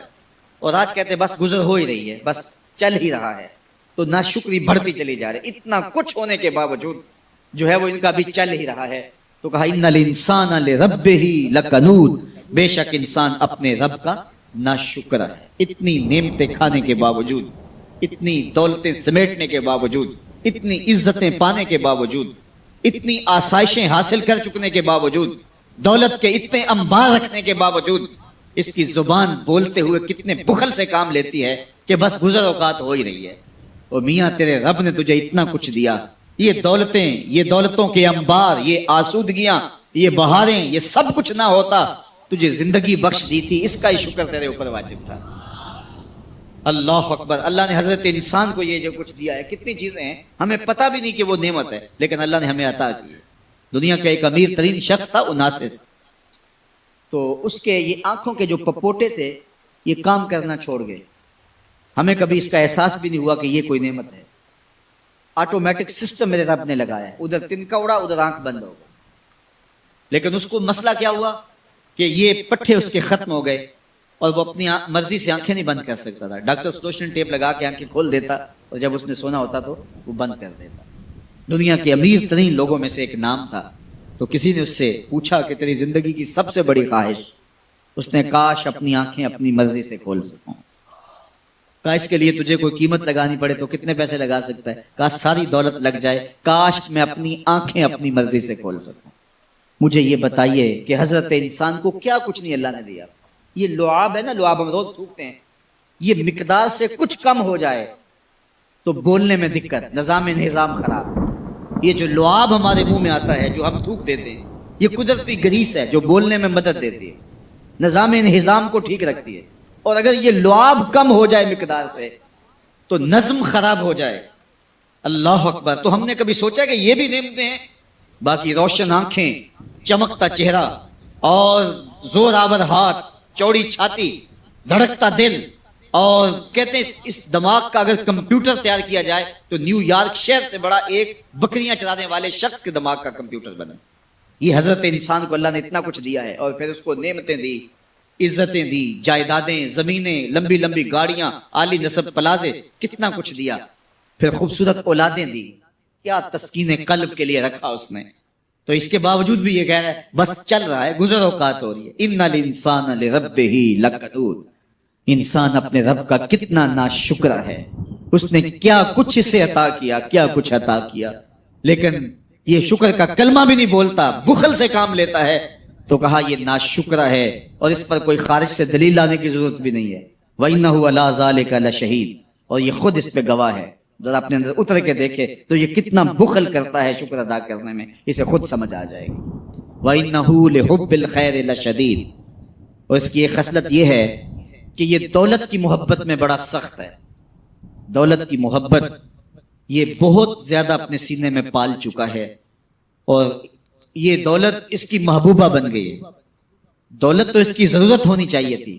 Speaker 1: اور آج کہتے بس گزر ہو ہی رہی ہے، بس چل ہی رہا ہے. تو ناشکری بڑھتی چلی جا رہی، اتنا کچھ ہونے کے باوجود جو ہے وہ ان کا بھی چل ہی رہا ہے. تو کہا ان الانسان لربہ لکنود، بے شک انسان اپنے رب کا ناشکر ہے. اتنی نعمتیں کھانے کے باوجود، اتنی دولتیں سمیٹنے کے باوجود، اتنی عزتیں پانے کے باوجود، اتنی آسائشیں حاصل کر چکنے کے باوجود، دولت کے اتنے انبار رکھنے کے باوجود، اس کی زبان بولتے ہوئے کتنے بخل سے کام لیتی ہے کہ بس گزر اوقات ہو ہی رہی ہے. اور میاں تیرے رب نے تجھے اتنا کچھ دیا، یہ دولتیں، یہ دولتوں کے انبار، یہ آسودگیاں، یہ بہاریں، یہ سب کچھ نہ ہوتا، تجھے زندگی بخش دی تھی، اس کا ہی شکر تیرے اوپر واجب تھا. اللہ اکبر. اللہ نے حضرت انسان کو یہ جو کچھ دیا ہے، کتنی چیزیں ہیں ہمیں پتہ بھی نہیں کہ وہ نعمت ہے، لیکن اللہ نے ہمیں عطا کی ہے. دنیا کا ایک امیر ترین شخص تھا اوناسس، تو اس کے یہ آنکھوں کے جو پپوٹے تھے یہ کام کرنا چھوڑ گئے. ہمیں کبھی اس کا احساس بھی نہیں ہوا کہ یہ کوئی نعمت ہے. آٹومیٹک سسٹم میرے رب نے لگایا ہے. ادھر تنکا اڑا, ادھر آنکھ بند ہو گئی. لیکن اس کو مسئلہ کیا ہوا کہ یہ پٹھے اس کے ختم ہو گئے اور وہ اپنی مرضی سے آنکھیں نہیں بند کر سکتا تھا. ڈاکٹر سلوشن ٹیپ لگا کے آنکھیں کھول دیتا اور جب اس نے سونا ہوتا تو وہ بند کر دیتا. دنیا کے امیر ترین لوگوں میں سے ایک نام تھا. تو کسی نے اس سے پوچھا کہ تیری زندگی کی سب سے بڑی خواہش؟ اس نے کاش اپنی آنکھیں اپنی مرضی سے کھول سکوں. کاش اس کے لیے تجھے کوئی قیمت لگانی پڑے تو کتنے پیسے لگا سکتا ہے؟ کاش ساری دولت لگ جائے, کاش میں اپنی آنکھیں اپنی مرضی سے کھول سکوں. مجھے یہ بتائیے کہ حضرت انسان کو کیا کچھ نہیں اللہ نے دیا. یہ لعاب ہے نا, لعاب ہم روز تھوکتے ہیں, یہ مقدار سے کچھ کم ہو جائے تو بولنے میں دقت, نظام خراب. یہ جو لعاب ہمارے منہ میں آتا ہے جو ہم تھوک دیتے ہیں, یہ قدرتی گریس ہے جو بولنے میں مدد دیتی ہے, نظام کو ٹھیک رکھتی ہے. اور اگر یہ لعاب کم ہو جائے مقدار سے تو نظم خراب ہو جائے. اللہ اکبر. تو ہم نے کبھی سوچا کہ یہ بھی نعمتیں ہیں؟ باقی روشن آنکھیں, چمکتا چہرہ اور زور آور ہاتھ, چوڑی چھاتی, دھڑکتا دل, اور کہتے ہیں اس دماغ کا اگر کمپیوٹر تیار کیا جائے تو نیو یارک شہر سے بڑا ایک بکریاں چلانے والے شخص کے دماغ کا کمپیوٹر بنا. یہ حضرت انسان کو اللہ نے اتنا کچھ دیا ہے, اور پھر اس کو نعمتیں دی, عزتیں دی, جائیدادیں, زمینیں, لمبی لمبی گاڑیاں, عالی نسب پلازے, کتنا کچھ دیا. پھر خوبصورت اولادیں دی, کیا تسکین قلب کے لیے رکھا اس نے. تو اس کے باوجود بھی یہ کہہ رہا ہے بس چل رہا ہے, گزر اوقات ہو رہی ہے. ان الانسان لربہ لکنود. انسان اپنے رب کا کتنا ناشکر ہے, اس نے کیا کچھ اسے عطا کیا, کیا کچھ عطا کیا, لیکن یہ شکر کا کلمہ بھی نہیں بولتا, بخل سے کام لیتا ہے. تو کہا یہ ناشکر ہے, اور اس پر کوئی خارج سے دلیل لانے کی ضرورت بھی نہیں ہے. وَإِنَّهُ عَلَىٰ ذَلِكَ لَشَهِيدٌ. اور یہ خود اس پہ گواہ ہے. ذرا اپنے اندر اتر کے دیکھے تو یہ کتنا بخل کرتا ہے شکر ادا کرنے میں, اسے خود سمجھ آ جائے گی. وَإِنَّهُ لِحُبِّ الْخَيْرِ لَشَدِيدٌ. اور اس کی ایک خصلت یہ ہے کہ یہ دولت کی محبت میں بڑا سخت ہے. دولت کی محبت یہ بہت زیادہ اپنے سینے میں پال چکا ہے, اور یہ دولت اس کی محبوبہ بن گئی ہے. دولت تو اس کی ضرورت ہونی چاہیے تھی,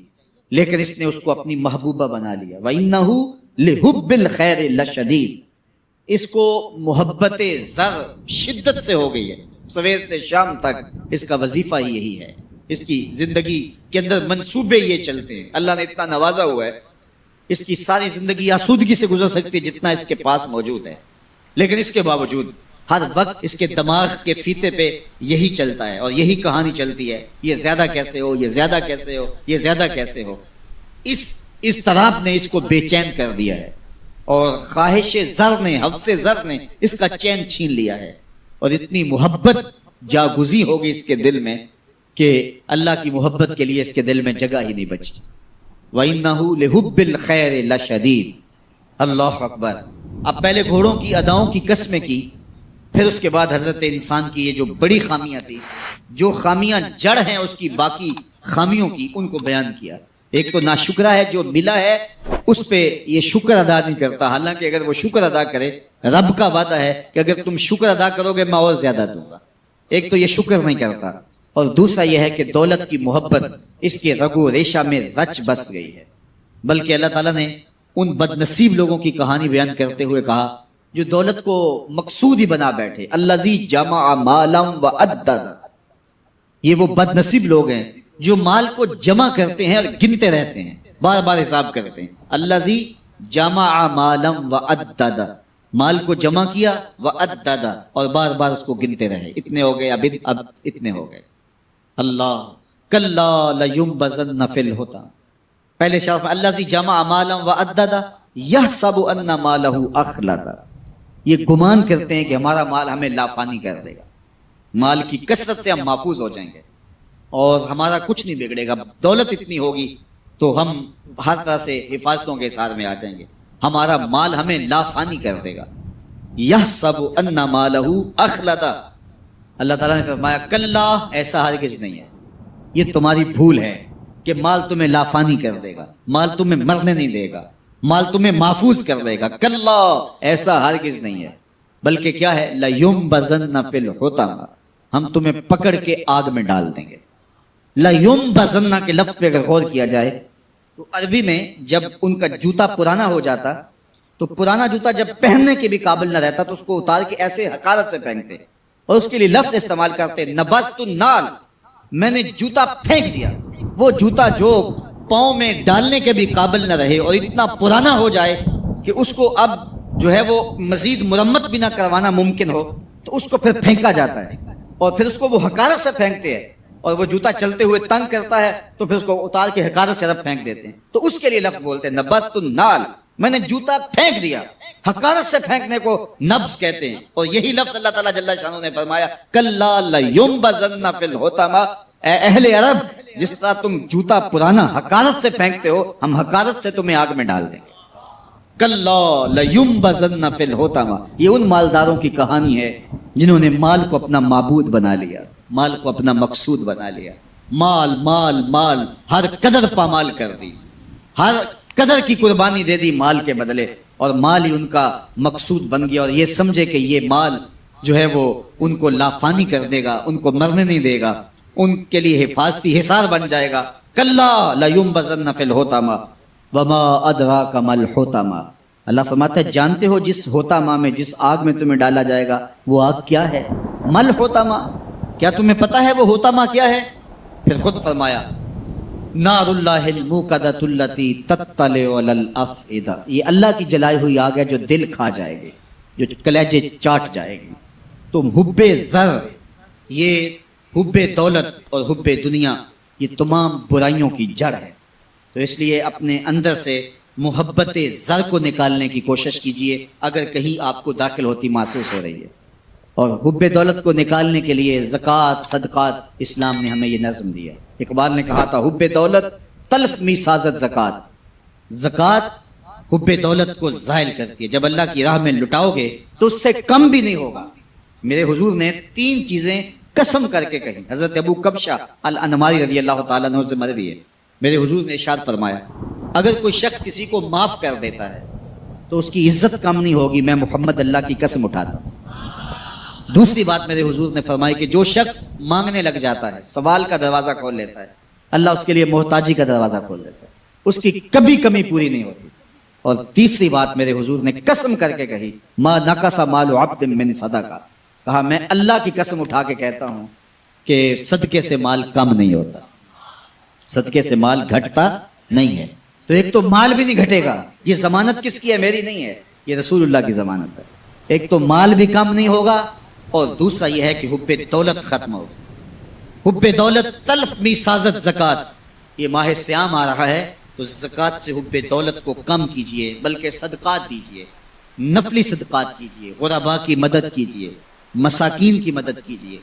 Speaker 1: لیکن اس نے اس کو اپنی محبوبہ بنا لیا. وَإِنَّهُ لِحُبِّ الْخَيْرِ لَشَدِيدٌ. اس کو محبت زر شدت سے ہو گئی ہے. سویر سے شام تک اس کا وظیفہ ہی یہی ہے. اس کی زندگی کے اندر منصوبے یہ چلتے ہیں. اللہ نے اتنا نوازا ہوا ہے, اس کی ساری زندگی آسودگی سے گزر سکتی ہے جتنا اس کے پاس موجود ہے, لیکن اس کے باوجود ہر وقت اس کے دماغ کے فیتے پہ یہی چلتا ہے اور یہی کہانی چلتی ہے, یہ زیادہ کیسے ہو, یہ زیادہ کیسے ہو, یہ زیادہ کیسے ہو. اس طرح نے اس کو بے چین کر دیا ہے, اور خواہش زر نے, حوث زر نے اس کا چین چھین لیا ہے, اور اتنی محبت جاگزی ہوگی اس کے دل میں کہ اللہ کی محبت کے لیے اس کے دل میں جگہ ہی نہیں بچی. وَإِنَّهُ لِحُبِّ الْخَيْرِ لَشَدِيدٌ. اللہ اکبر. اب پہلے گھوڑوں کی اداؤں کی قسمیں کی, پھر اس کے بعد حضرت انسان کی یہ جو بڑی خامیاں تھی, جو خامیاں جڑ ہیں اس کی باقی خامیوں کی, ان کو بیان کیا. ایک تو ناشکرہ ہے, جو ملا ہے اس پہ یہ شکر ادا نہیں کرتا, حالانکہ اگر وہ شکر ادا کرے, رب کا وعدہ ہے کہ اگر تم شکر ادا کرو گے میں اور زیادہ دوں گا. ایک تو یہ شکر نہیں کرتا, اور دوسرا یہ ہے کہ دولت کی محبت اس کے رگو ریشہ میں رچ بس گئی ہے. بلکہ اللہ تعالیٰ نے ان بد نصیب لوگوں کی کہانی بیان کرتے ہوئے کہا جو دولت کو مقصود ہی بنا بیٹھے, الذی جمع مالا وعدد. یہ وہ بد نصیب لوگ ہیں جو مال کو جمع کرتے ہیں اور گنتے رہتے ہیں, بار بار حساب کرتے ہیں. الذی جمع مالا وعدد, مال کو جمع کیا, وعدد, اور بار بار اس کو گنتے رہے, اتنے ہو گئے, اب اتنے ہو گئے. اللہ کلا لینبذن فی الحطام. پہلے شرف الذی جمع مالا وعدد یحسب ان مالہ اخلد. یہ گمان کرتے ہیں کہ ہمارا مال ہمیں لافانی کر دے گا, مال کی کثرت سے ہم محفوظ ہو جائیں گے اور ہمارا کچھ نہیں بگڑے گا. دولت اتنی ہوگی تو ہم ہر طرح سے حفاظتوں کے ساتھ میں آ جائیں گے, ہمارا مال ہمیں لافانی کر دے گا. یحسب ان مالہ اخلد. اللہ تعالیٰ نے فرمایا کلا, ایسا ہرگز نہیں ہے, یہ تمہاری بھول ہے کہ مال تمہیں لافانی کر دے گا, مال تمہیں مرنے نہیں دے گا, مال تمہیں محفوظ کر دے گا. کلا, ایسا ہرگز نہیں ہے, بلکہ کیا ہے, لَيُنبَذَنَّ فِي الْحُطَمَةِ, ہم تمہیں پکڑ کے آگ میں ڈال دیں گے. لَيُنبَذَنَّ کے لفظ پہ اگر غور کیا جائے تو عربی میں جب ان کا جوتا پرانا ہو جاتا تو پرانا جوتا جب پہننے کے بھی قابل نہ رہتا تو اس کو اتار کے ایسے حقارت سے پھینکتے اور اس کے لیے لفظ استعمال کرتے نبست النال، میں نے جوتا پھینک دیا۔ وہ جوتا جو پاؤں میں ڈالنے کے بھی قابل نہ رہے اور اتنا پرانا ہو جائے کہ اس کو اب جو ہے وہ مزید مرمت بھی نہ کروانا ممکن ہو، تو اس کو پھر پھینکا جاتا ہے اور پھر اس کو وہ حقارت سے پھینکتے ہیں، اور وہ جوتا چلتے ہوئے تنگ کرتا ہے تو پھر اس کو اتار کے حقارت سے رب پھینک دیتے ہیں۔ تو اس کے لیے لفظ بولتے ہیں نبست النال، میں نے جوتا پھینک دیا۔ حقارت سے پھینکنے کو نبض کہتے ہیں، اور یہی لفظ اللہ تعالیٰ جل شانہ نے فرمایا کلا لینبذن فی الحطمہ، اے اہل عرب جس طرح تم جوتا پرانا حقارت سے پھینکتے ہو، ہم حقارت سے تمہیں آگ میں ڈال دیں گے۔ کلا لینبذن فی الحطمہ، یہ ان مالداروں کی کہانی ہے جنہوں نے مال کو اپنا معبود بنا لیا، مال کو اپنا مقصود بنا لیا، مال مال مال، ہر قدر پامال کر دی، ہر قدر کی قربانی دے دی مال کے بدلے، اور مال ہی ان کا مقصود بن گیا، اور یہ سمجھے کہ یہ مال جو ہے وہ ان کو لافانی کر دے گا، ان کو مرنے نہیں دے گا، ان کے لیے حفاظتی حصار بن جائے گا۔ کلا لینبذن فی الحطمہ وما ادراک ما الحطمہ، اللہ فرماتا ہے جانتے ہو جس حطمہ میں، جس آگ میں تمہیں ڈالا جائے گا وہ آگ کیا ہے؟ مل حطمہ، کیا تمہیں پتہ ہے وہ حطمہ کیا ہے؟ پھر خود فرمایا نار اللہ الموقدۃ التی تطلع علی الافئدہ، یہ اللہ کی جلائی ہوئی آگ ہے جو دل کھا جائے گی، جو کلیجے چاٹ جائے گی۔ تو حب زر، یہ حب دولت اور حب دنیا، یہ تمام برائیوں کی جڑ ہے۔ تو اس لیے اپنے اندر سے محبت زر کو نکالنے کی کوشش کیجئے اگر کہیں آپ کو داخل ہوتی محسوس ہو رہی ہے، اور حب دولت کو نکالنے کے لیے زکوٰۃ صدقات اسلام نے ہمیں یہ نظم دیا۔ اقبال نے کہا تھا حب دولت تلف می سازت زکوٰۃ، زکوٰۃ حب دولت کو زائل کرتی ہے، جب اللہ کی راہ میں لٹاؤ گے تو اس سے کم بھی نہیں ہوگا۔ میرے حضور نے 3 چیزیں قسم کر کے کہیں، حضرت ابو کبشہ الانماری رضی اللہ تعالیٰ عنہ سے مروی ہے، میرے حضور نے ارشاد فرمایا اگر کوئی شخص کسی کو معاف کر دیتا ہے تو اس کی عزت کم نہیں ہوگی، میں محمد اللہ کی قسم اٹھاتا ہوں۔ دوسری بات میرے حضور نے فرمائی کہ جو شخص مانگنے لگ جاتا ہے، سوال کا دروازہ کھول لیتا ہے، اللہ اس کے لیے محتاجی کا دروازہ کھول دیتا ہے، اس کی کبھی کمی پوری نہیں ہوتی۔ اور تیسری بات میرے حضور نے قسم کر کے کہی ما نقص مال عبد من صدقہ، کہا میں اللہ کی قسم اٹھا کے کہتا ہوں کہ صدقے سے مال کم نہیں ہوتا، صدقے سے مال گھٹتا نہیں ہے۔ تو ایک تو مال بھی نہیں گھٹے گا، یہ ضمانت کس کی ہے؟ میری نہیں ہے، یہ رسول اللہ کی ضمانت ہے۔ ایک تو مال بھی کم نہیں ہوگا، اور دوسرا یہ ہے کہ حب دولت ختم ہوگی۔ حب دولت تلف می سازت زکوٰۃ، یہ ماہ صیام آ رہا ہے تو زکوٰۃ سے حب دولت کو کم کیجئے، بلکہ صدقات دیجئے، نفلی صدقات کیجئے، غرباء کی مدد کیجئے، مساکین کی مدد کیجئے۔